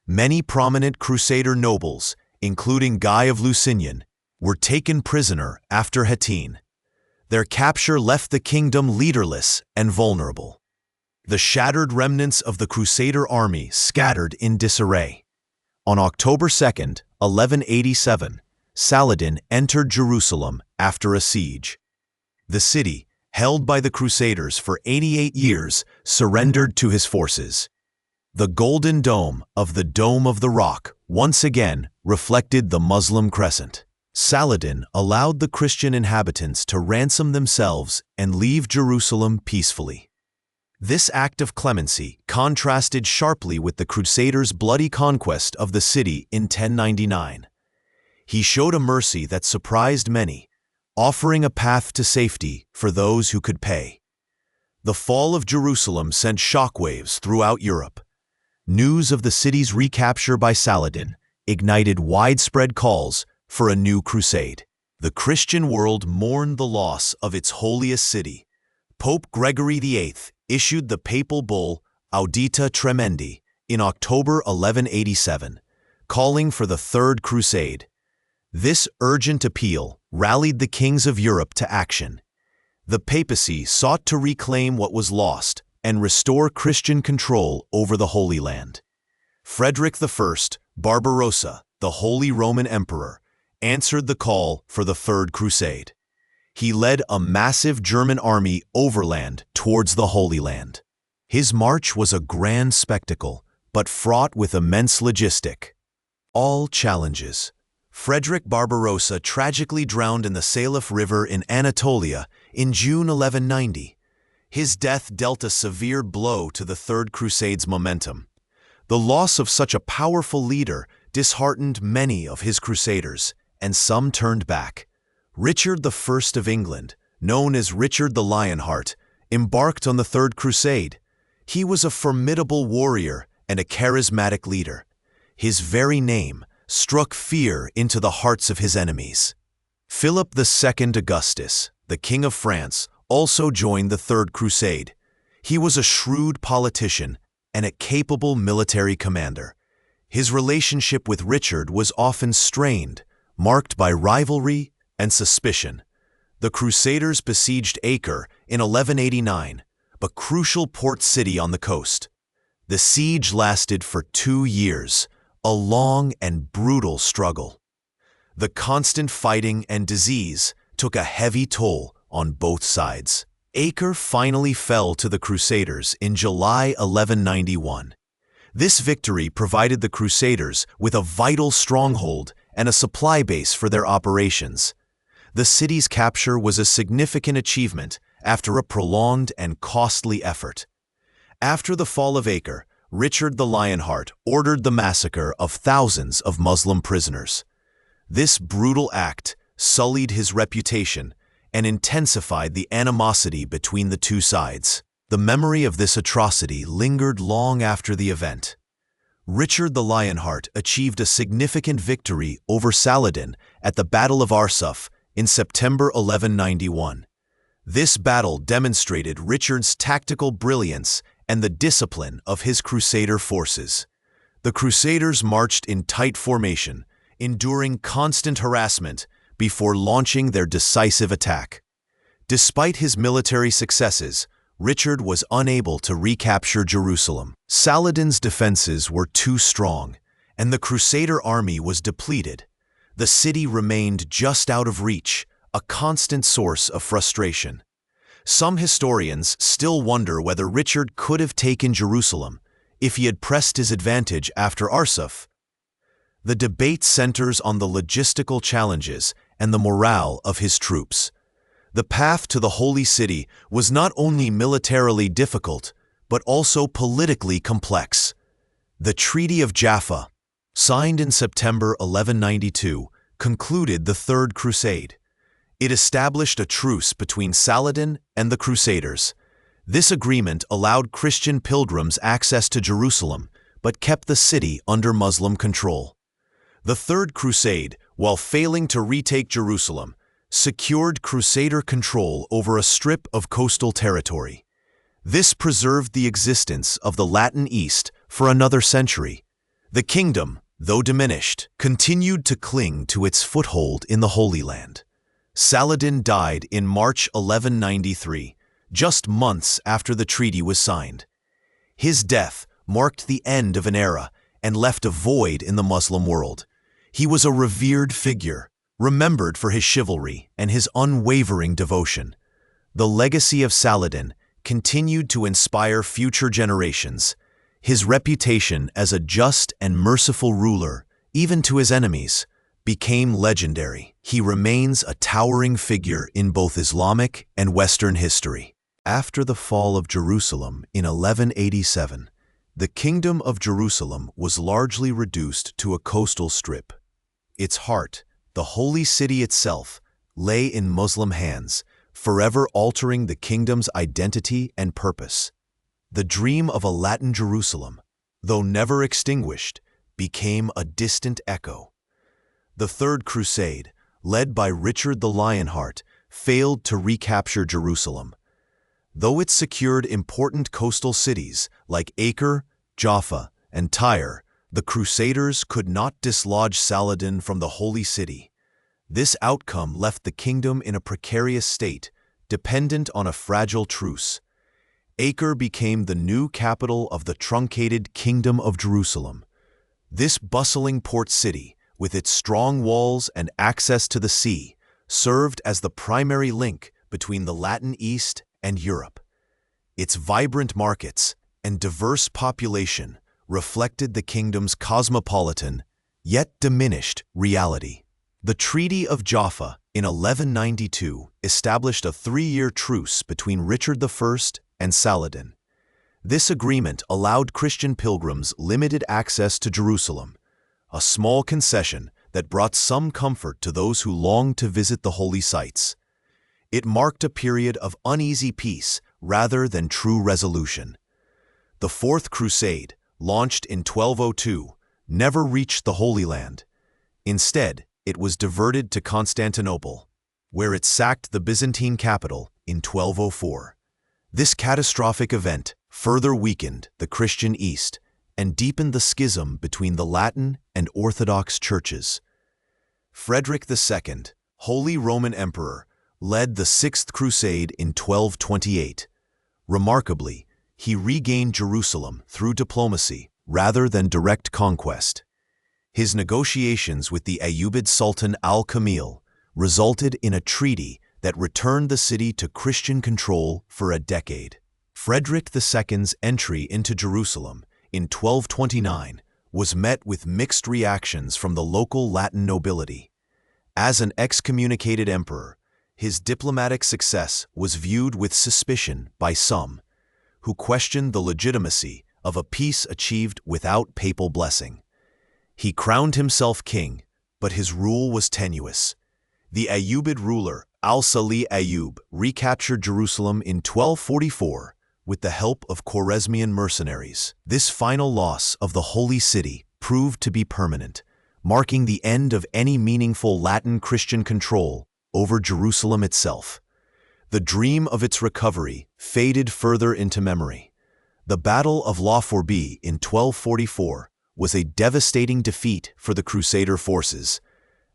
Many prominent Crusader nobles, including Guy of Lusignan, were taken prisoner after Hattin. Their capture left the kingdom leaderless and vulnerable. The shattered remnants of the Crusader army scattered in disarray. On October 2, 1187, Saladin entered Jerusalem after a siege. The city, held by the Crusaders for 88 years, surrendered to his forces. The golden dome of the Dome of the Rock once again reflected the Muslim crescent. Saladin allowed the Christian inhabitants to ransom themselves and leave Jerusalem peacefully. This act of clemency contrasted sharply with the Crusaders' bloody conquest of the city in 1099. He showed a mercy that surprised many, offering a path to safety for those who could pay. The fall of Jerusalem sent shockwaves throughout Europe. News of the city's recapture by Saladin ignited widespread calls for a new crusade. The Christian world mourned the loss of its holiest city. Pope Gregory VIII issued the papal bull Audita Tremendi in October 1187, calling for the Third Crusade. This urgent appeal rallied the kings of Europe to action. The papacy sought to reclaim what was lost and restore Christian control over the Holy Land. Frederick I Barbarossa, the Holy Roman Emperor, answered the call for the Third Crusade. He led a massive German army overland towards the Holy Land. His march was a grand spectacle, but fraught with immense logistic. All challenges. Frederick Barbarossa tragically drowned in the Salif River in Anatolia in June 1190. His death dealt a severe blow to the Third Crusade's momentum. The loss of such a powerful leader disheartened many of his crusaders, and some turned back. Richard I of England, known as Richard the Lionheart, embarked on the Third Crusade. He was a formidable warrior and a charismatic leader. His very name struck fear into the hearts of his enemies. Philip II Augustus, the King of France, also joined the Third Crusade. He was a shrewd politician and a capable military commander. His relationship with Richard was often strained, marked by rivalry and suspicion. The Crusaders besieged Acre in 1189, a crucial port city on the coast. The siege lasted for 2 years, a long and brutal struggle. The constant fighting and disease took a heavy toll on both sides. Acre finally fell to the Crusaders in July 1191. This victory provided the Crusaders with a vital stronghold and a supply base for their operations. The city's capture was a significant achievement after a prolonged and costly effort. After the fall of Acre, Richard the Lionheart ordered the massacre of thousands of Muslim prisoners. This brutal act sullied his reputation and intensified the animosity between the two sides. The memory of this atrocity lingered long after the event. Richard the Lionheart achieved a significant victory over Saladin at the Battle of Arsuf in September 1191. This battle demonstrated Richard's tactical brilliance and the discipline of his Crusader forces. The Crusaders marched in tight formation, enduring constant harassment before launching their decisive attack. Despite his military successes, Richard was unable to recapture Jerusalem. Saladin's defenses were too strong, and the Crusader army was depleted. The city remained just out of reach, a constant source of frustration. Some historians still wonder whether Richard could have taken Jerusalem if he had pressed his advantage after Arsuf. The debate centers on the logistical challenges and the morale of his troops. The path to the Holy City was not only militarily difficult, but also politically complex. The Treaty of Jaffa, signed in September 1192, concluded the Third Crusade. It established a truce between Saladin and the Crusaders. This agreement allowed Christian pilgrims access to Jerusalem, but kept the city under Muslim control. The Third Crusade, while failing to retake Jerusalem, secured Crusader control over a strip of coastal territory. This preserved the existence of the Latin East for another century. The kingdom, though diminished, continued to cling to its foothold in the Holy Land. Saladin died in March 1193, just months after the treaty was signed. His death marked the end of an era and left a void in the Muslim world. He was a revered figure, remembered for his chivalry and his unwavering devotion. The legacy of Saladin continued to inspire future generations. His reputation as a just and merciful ruler even to his enemies, became legendary. He remains a towering figure in both Islamic and Western history. After the fall of Jerusalem in 1187, the Kingdom of Jerusalem was largely reduced to a coastal strip. Its heart, the holy city itself, lay in Muslim hands, forever altering the kingdom's identity and purpose. The dream of a Latin Jerusalem, though never extinguished, became a distant echo. The Third Crusade, led by Richard the Lionheart, failed to recapture Jerusalem. Though it secured important coastal cities like Acre, Jaffa, and Tyre, the Crusaders could not dislodge Saladin from the Holy City. This outcome left the kingdom in a precarious state, dependent on a fragile truce. Acre became the new capital of the truncated Kingdom of Jerusalem. This bustling port city, with its strong walls and access to the sea, served as the primary link between the Latin East and Europe. Its vibrant markets and diverse population reflected the kingdom's cosmopolitan, yet diminished, reality. The Treaty of Jaffa in 1192 established a 3-year truce between Richard I and Saladin. This agreement allowed Christian pilgrims limited access to Jerusalem, a small concession that brought some comfort to those who longed to visit the holy sites. It marked a period of uneasy peace rather than true resolution. The Fourth Crusade, launched in 1202, never reached the Holy Land. Instead, it was diverted to Constantinople, where it sacked the Byzantine capital in 1204. This catastrophic event further weakened the Christian East and deepened the schism between the Latin and Orthodox churches. Frederick II, Holy Roman Emperor, led the Sixth Crusade in 1228. Remarkably, he regained Jerusalem through diplomacy rather than direct conquest. His negotiations with the Ayyubid Sultan al-Kamil resulted in a treaty that returned the city to Christian control for a decade. Frederick II's entry into Jerusalem in 1229 was met with mixed reactions from the local Latin nobility. As an excommunicated emperor, his diplomatic success was viewed with suspicion by some, who questioned the legitimacy of a peace achieved without papal blessing. He crowned himself king, but his rule was tenuous. The Ayyubid ruler Al-Salih Ayyub recaptured Jerusalem in 1244 with the help of Khwarezmian mercenaries. This final loss of the Holy City proved to be permanent, marking the end of any meaningful Latin Christian control over Jerusalem itself. The dream of its recovery faded further into memory. The Battle of La Fourby in 1244 was a devastating defeat for the Crusader forces.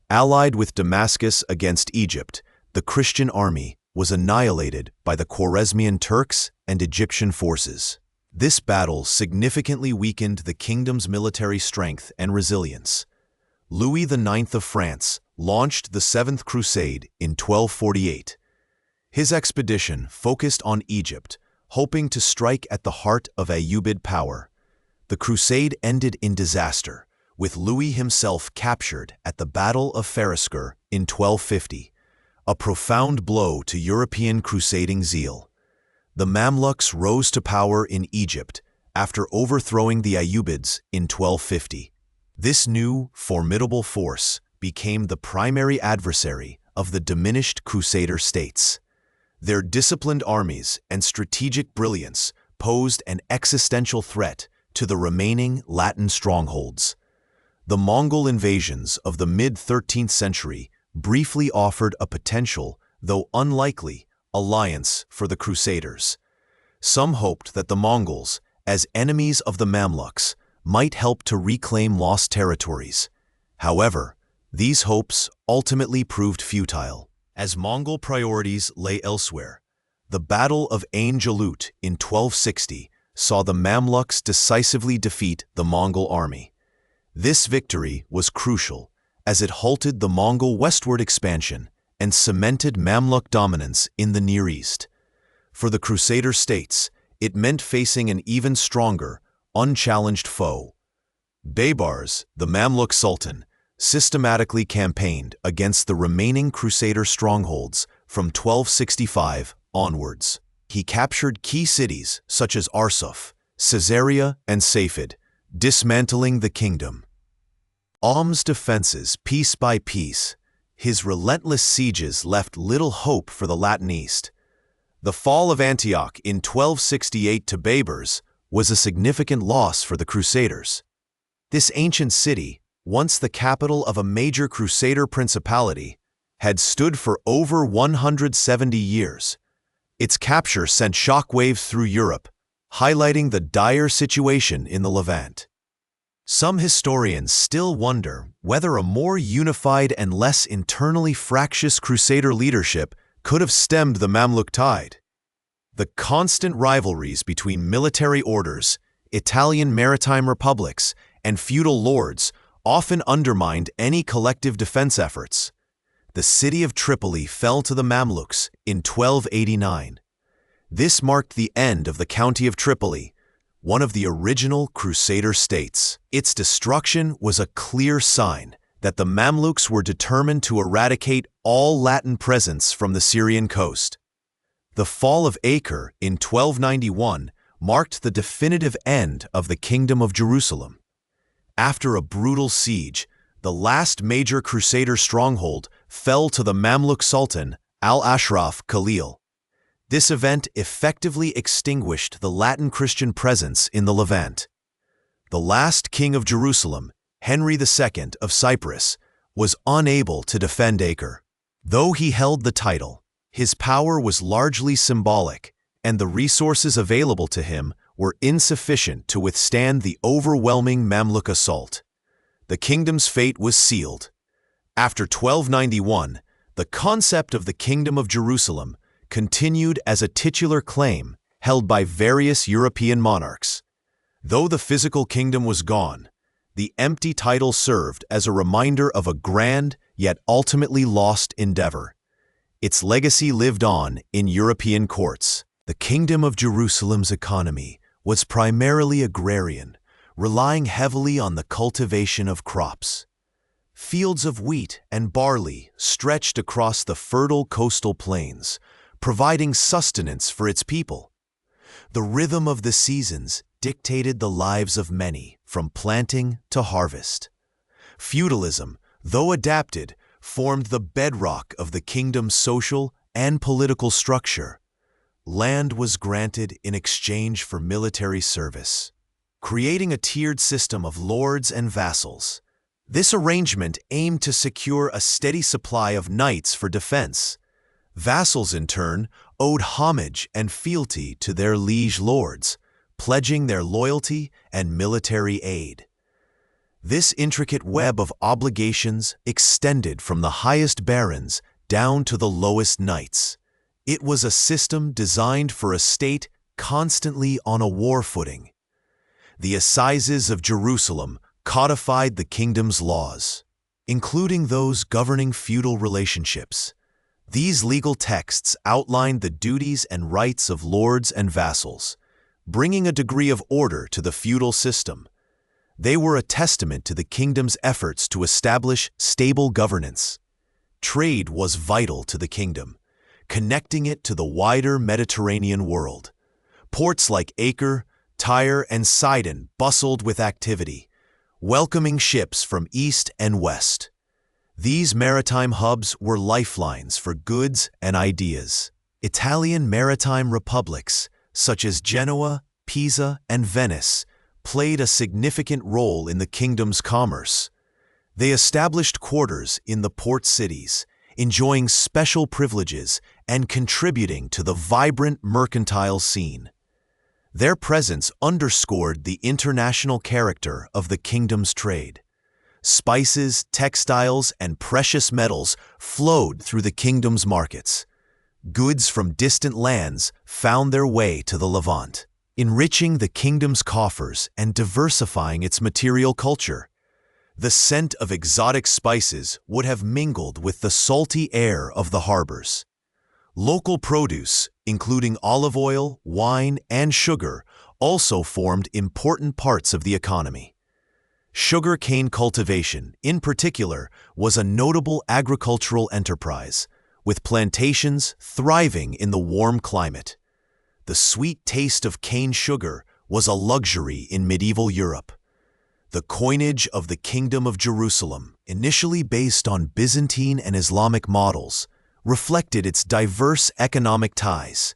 Allied with Damascus against Egypt, the Christian army was annihilated by the Khwarezmian Turks and Egyptian forces. This battle significantly weakened the kingdom's military strength and resilience. Louis IX of France launched the Seventh Crusade in 1248. His expedition focused on Egypt, hoping to strike at the heart of Ayyubid power. The crusade ended in disaster, with Louis himself captured at the Battle of Faraskar in 1250, a profound blow to European crusading zeal. The Mamluks rose to power in Egypt after overthrowing the Ayyubids in 1250. This new, formidable force became the primary adversary of the diminished Crusader states. Their disciplined armies and strategic brilliance posed an existential threat to the remaining Latin strongholds. The Mongol invasions of the mid-13th century briefly offered a potential, though unlikely, alliance for the Crusaders. Some hoped that the Mongols, as enemies of the Mamluks, might help to reclaim lost territories. However, these hopes ultimately proved futile, as Mongol priorities lay elsewhere. The Battle of Ain Jalut in 1260 saw the Mamluks decisively defeat the Mongol army. This victory was crucial, as it halted the Mongol westward expansion and cemented Mamluk dominance in the Near East. For the Crusader states, it meant facing an even stronger, unchallenged foe. Baybars, the Mamluk Sultan, systematically campaigned against the remaining Crusader strongholds from 1265 onwards. He captured key cities such as Arsuf, Caesarea, and Safed, dismantling the kingdom. Om's defenses piece by piece, his relentless sieges left little hope for the Latin East. The fall of Antioch in 1268 to Baybars was a significant loss for the Crusaders. This ancient city, once the capital of a major Crusader principality, had stood for over 170 years. Its capture sent shockwaves through Europe, highlighting the dire situation in the Levant. Some historians still wonder whether a more unified and less internally fractious Crusader leadership could have stemmed the Mamluk tide. The constant rivalries between military orders, Italian maritime republics, and feudal lords often undermined any collective defense efforts. The city of Tripoli fell to the Mamluks in 1289. This marked the end of the County of Tripoli, one of the original Crusader states. Its destruction was a clear sign that the Mamluks were determined to eradicate all Latin presence from the Syrian coast. The fall of Acre in 1291 marked the definitive end of the Kingdom of Jerusalem. After a brutal siege, the last major Crusader stronghold fell to the Mamluk Sultan al-Ashraf Khalil. This event effectively extinguished the Latin Christian presence in the Levant. The last king of Jerusalem, Henry II of Cyprus, was unable to defend Acre. Though he held the title, his power was largely symbolic, and the resources available to him were insufficient to withstand the overwhelming Mamluk assault. The kingdom's fate was sealed. After 1291, the concept of the Kingdom of Jerusalem continued as a titular claim held by various European monarchs. Though the physical kingdom was gone, the empty title served as a reminder of a grand yet ultimately lost endeavor. Its legacy lived on in European courts. The Kingdom of Jerusalem's economy was primarily agrarian, relying heavily on the cultivation of crops. Fields of wheat and barley stretched across the fertile coastal plains, providing sustenance for its people. The rhythm of the seasons dictated the lives of many, from planting to harvest. Feudalism, though adapted, formed the bedrock of the kingdom's social and political structure. Land was granted in exchange for military service, creating a tiered system of lords and vassals. This arrangement aimed to secure a steady supply of knights for defense. Vassals, in turn, owed homage and fealty to their liege lords, pledging their loyalty and military aid. This intricate web of obligations extended from the highest barons down to the lowest knights. It was a system designed for a state constantly on a war footing. The Assizes of Jerusalem codified the kingdom's laws, including those governing feudal relationships. These legal texts outlined the duties and rights of lords and vassals, bringing a degree of order to the feudal system. They were a testament to the kingdom's efforts to establish stable governance. Trade was vital to the kingdom, connecting it to the wider Mediterranean world. Ports like Acre, Tyre, and Sidon bustled with activity, welcoming ships from east and west. These maritime hubs were lifelines for goods and ideas. Italian maritime republics, such as Genoa, Pisa, and Venice, played a significant role in the kingdom's commerce. They established quarters in the port cities, enjoying special privileges and contributing to the vibrant mercantile scene. Their presence underscored the international character of the kingdom's trade. Spices, textiles, and precious metals flowed through the kingdom's markets. Goods from distant lands found their way to the Levant, enriching the kingdom's coffers and diversifying its material culture. The scent of exotic spices would have mingled with the salty air of the harbors. Local produce, including olive oil, wine, and sugar, also formed important parts of the economy. Sugar cane cultivation, in particular, was a notable agricultural enterprise, with plantations thriving in the warm climate. The sweet taste of cane sugar was a luxury in medieval Europe. The coinage of the Kingdom of Jerusalem, initially based on Byzantine and Islamic models, reflected its diverse economic ties.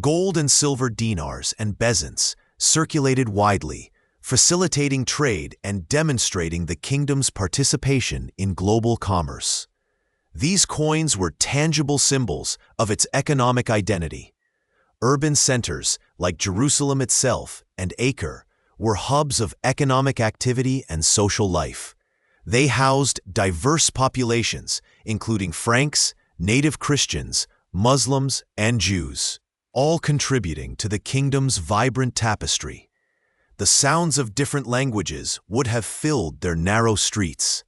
Gold and silver dinars and bezants circulated widely, facilitating trade and demonstrating the kingdom's participation in global commerce. These coins were tangible symbols of its economic identity. Urban centers, like Jerusalem itself and Acre, were hubs of economic activity and social life. They housed diverse populations, including Franks, native Christians, Muslims, and Jews, all contributing to the kingdom's vibrant tapestry. The sounds of different languages would have filled their narrow streets.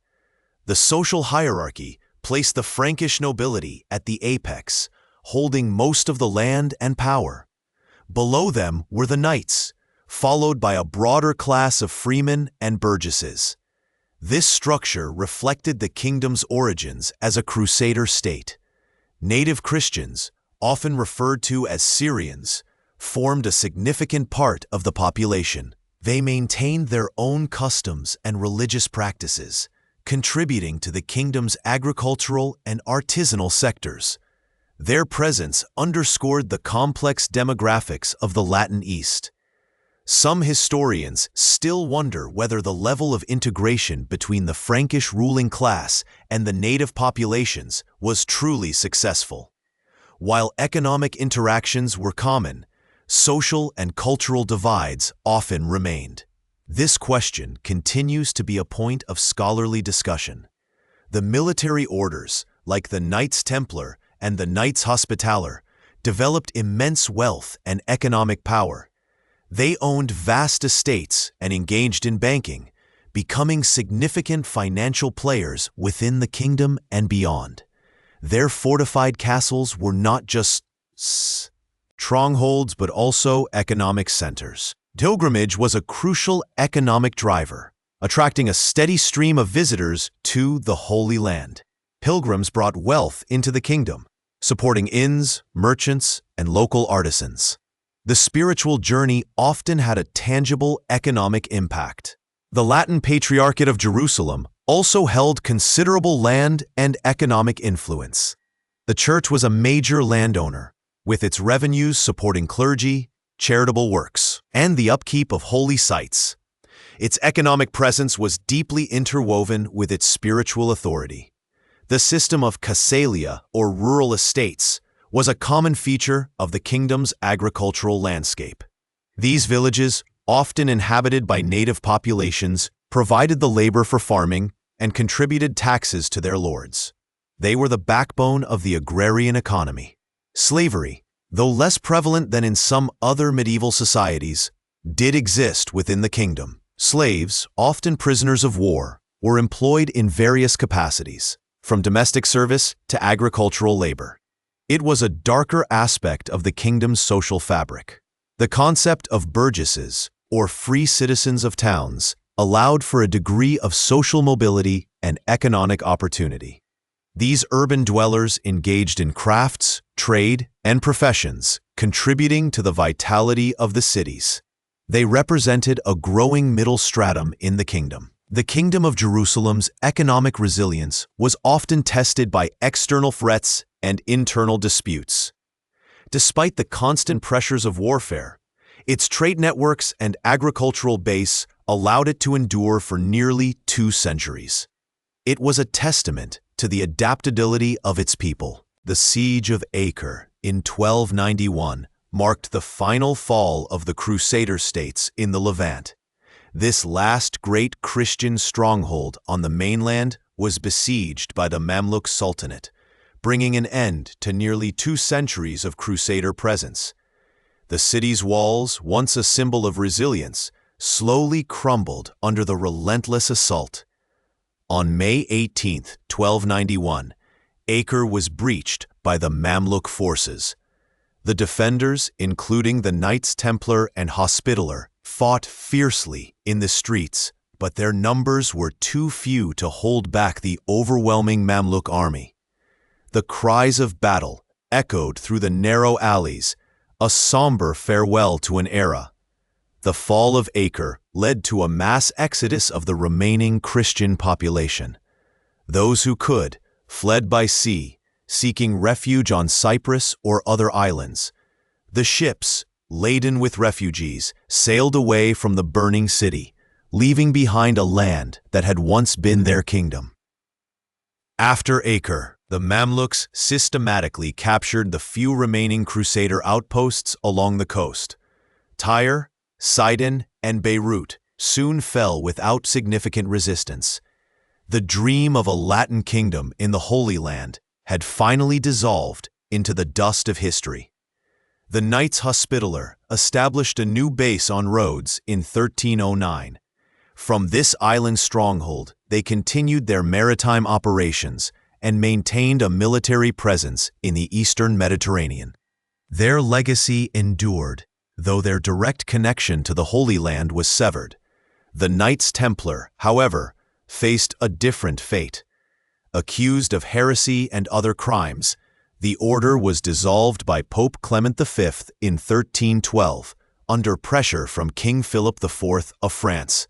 The social hierarchy placed the Frankish nobility at the apex, holding most of the land and power. Below them were the knights, followed by a broader class of freemen and burgesses. This structure reflected the kingdom's origins as a crusader state. Native Christians, often referred to as Syrians, formed a significant part of the population. They maintained their own customs and religious practices, contributing to the kingdom's agricultural and artisanal sectors. Their presence underscored the complex demographics of the Latin East. Some historians still wonder whether the level of integration between the Frankish ruling class and the native populations was truly successful. While economic interactions were common, social and cultural divides often remained. This question continues to be a point of scholarly discussion. The military orders, like the Knights Templar and the Knights Hospitaller, developed immense wealth and economic power. They owned vast estates and engaged in banking, becoming significant financial players within the kingdom and beyond. Their fortified castles were not just strongholds but also economic centers. Pilgrimage was a crucial economic driver, attracting a steady stream of visitors to the Holy Land. Pilgrims brought wealth into the kingdom, supporting inns, merchants, and local artisans. The spiritual journey often had a tangible economic impact. The Latin Patriarchate of Jerusalem also held considerable land and economic influence. The church was a major landowner, with its revenues supporting clergy, charitable works, and the upkeep of holy sites. Its economic presence was deeply interwoven with its spiritual authority. The system of casalia, or rural estates, was a common feature of the kingdom's agricultural landscape. These villages, often inhabited by native populations, provided the labor for farming and contributed taxes to their lords. They were the backbone of the agrarian economy. Slavery, though less prevalent than in some other medieval societies, did exist within the kingdom. Slaves, often prisoners of war, were employed in various capacities, from domestic service to agricultural labor. It was a darker aspect of the kingdom's social fabric. The concept of burgesses, or free citizens of towns, allowed for a degree of social mobility and economic opportunity. These urban dwellers engaged in crafts, trade, and professions, contributing to the vitality of the cities. They represented a growing middle stratum in the kingdom. The Kingdom of Jerusalem's economic resilience was often tested by external threats and internal disputes. Despite the constant pressures of warfare, its trade networks and agricultural base allowed it to endure for nearly 2 centuries. It was a testament to the adaptability of its people. The Siege of Acre in 1291 marked the final fall of the Crusader states in the Levant. This last great Christian stronghold on the mainland was besieged by the Mamluk Sultanate, bringing an end to nearly 2 centuries of Crusader presence. The city's walls, once a symbol of resilience, slowly crumbled under the relentless assault. On May 18, 1291, Acre was breached by the Mamluk forces. The defenders, including the Knights Templar and Hospitaller, fought fiercely in the streets, but their numbers were too few to hold back the overwhelming Mamluk army. The cries of battle echoed through the narrow alleys, a somber farewell to an era. The fall of Acre led to a mass exodus of the remaining Christian population. Those who could fled by sea, seeking refuge on Cyprus or other islands. The ships, laden with refugees, sailed away from the burning city, leaving behind a land that had once been their kingdom. After Acre, the Mamluks systematically captured the few remaining Crusader outposts along the coast. Tyre, Sidon, and Beirut soon fell without significant resistance. The dream of a Latin kingdom in the Holy Land had finally dissolved into the dust of history. The Knights Hospitaller established a new base on Rhodes in 1309. From this island stronghold, they continued their maritime operations and maintained a military presence in the eastern Mediterranean. Their legacy endured, though their direct connection to the Holy Land was severed. The Knights Templar, however, faced a different fate. Accused of heresy and other crimes, the order was dissolved by Pope Clement V in 1312, under pressure from King Philip IV of France.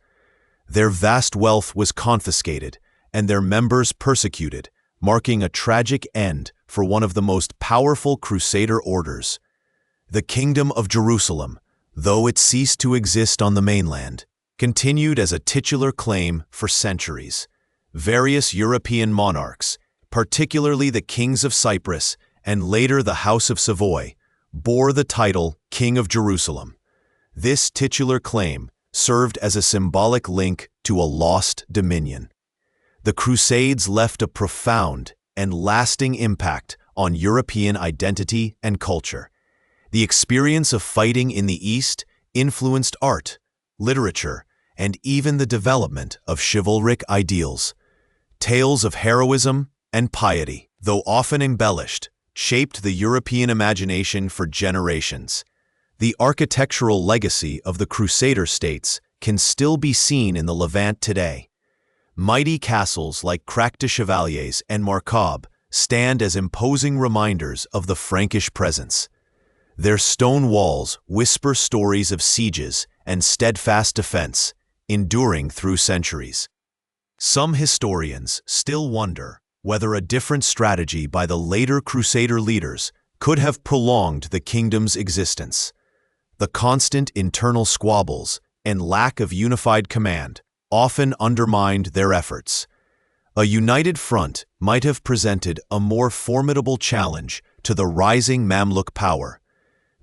Their vast wealth was confiscated, and their members persecuted, marking a tragic end for one of the most powerful Crusader orders. The Kingdom of Jerusalem, though it ceased to exist on the mainland, continued as a titular claim for centuries. Various European monarchs, particularly the kings of Cyprus and later the House of Savoy, bore the title King of Jerusalem. This titular claim served as a symbolic link to a lost dominion. The Crusades left a profound and lasting impact on European identity and culture. The experience of fighting in the East influenced art, literature, and even the development of chivalric ideals. Tales of heroism and piety, though often embellished, shaped the European imagination for generations. The architectural legacy of the Crusader states can still be seen in the Levant today. Mighty castles like Crac de Chevaliers and Marcob stand as imposing reminders of the Frankish presence. Their stone walls whisper stories of sieges and steadfast defense, enduring through centuries. Some historians still wonder whether a different strategy by the later Crusader leaders could have prolonged the kingdom's existence. The constant internal squabbles and lack of unified command often undermined their efforts. A united front might have presented a more formidable challenge to the rising Mamluk power.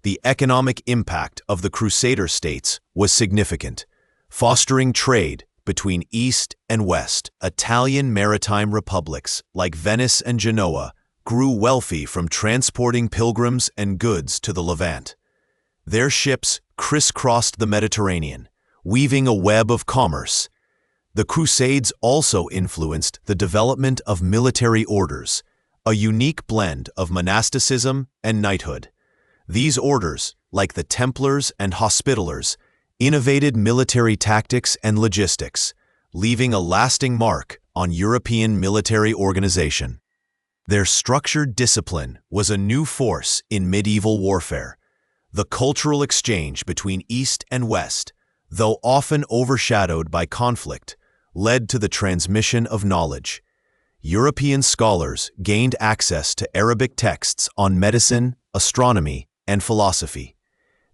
The economic impact of the Crusader states was significant, fostering trade between East and West. Italian maritime republics like Venice and Genoa grew wealthy from transporting pilgrims and goods to the Levant. Their ships crisscrossed the Mediterranean, weaving a web of commerce. The Crusades also influenced the development of military orders, a unique blend of monasticism and knighthood. These orders, like the Templars and Hospitallers, innovated military tactics and logistics, leaving a lasting mark on European military organization. Their structured discipline was a new force in medieval warfare. The cultural exchange between East and West, though often overshadowed by conflict, led to the transmission of knowledge. European scholars gained access to Arabic texts on medicine, astronomy, and philosophy.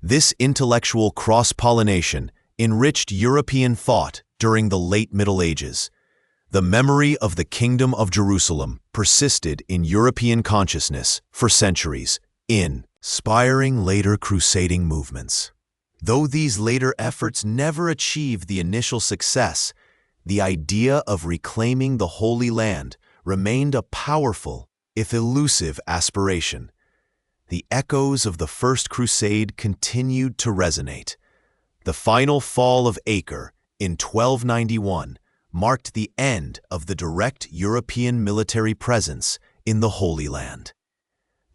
This intellectual cross-pollination enriched European thought during the late Middle Ages. The memory of the Kingdom of Jerusalem persisted in European consciousness for centuries, inspiring later crusading movements. Though these later efforts never achieved the initial success, the idea of reclaiming the Holy Land remained a powerful, if elusive, aspiration. The echoes of the First Crusade continued to resonate. The final fall of Acre in 1291 marked the end of the direct European military presence in the Holy Land.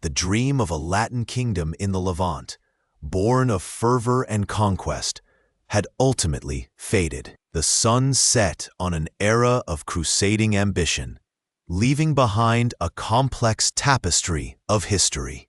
The dream of a Latin kingdom in the Levant, born of fervor and conquest, had ultimately faded. the sun set on an era of crusading ambition, leaving behind a complex tapestry of history.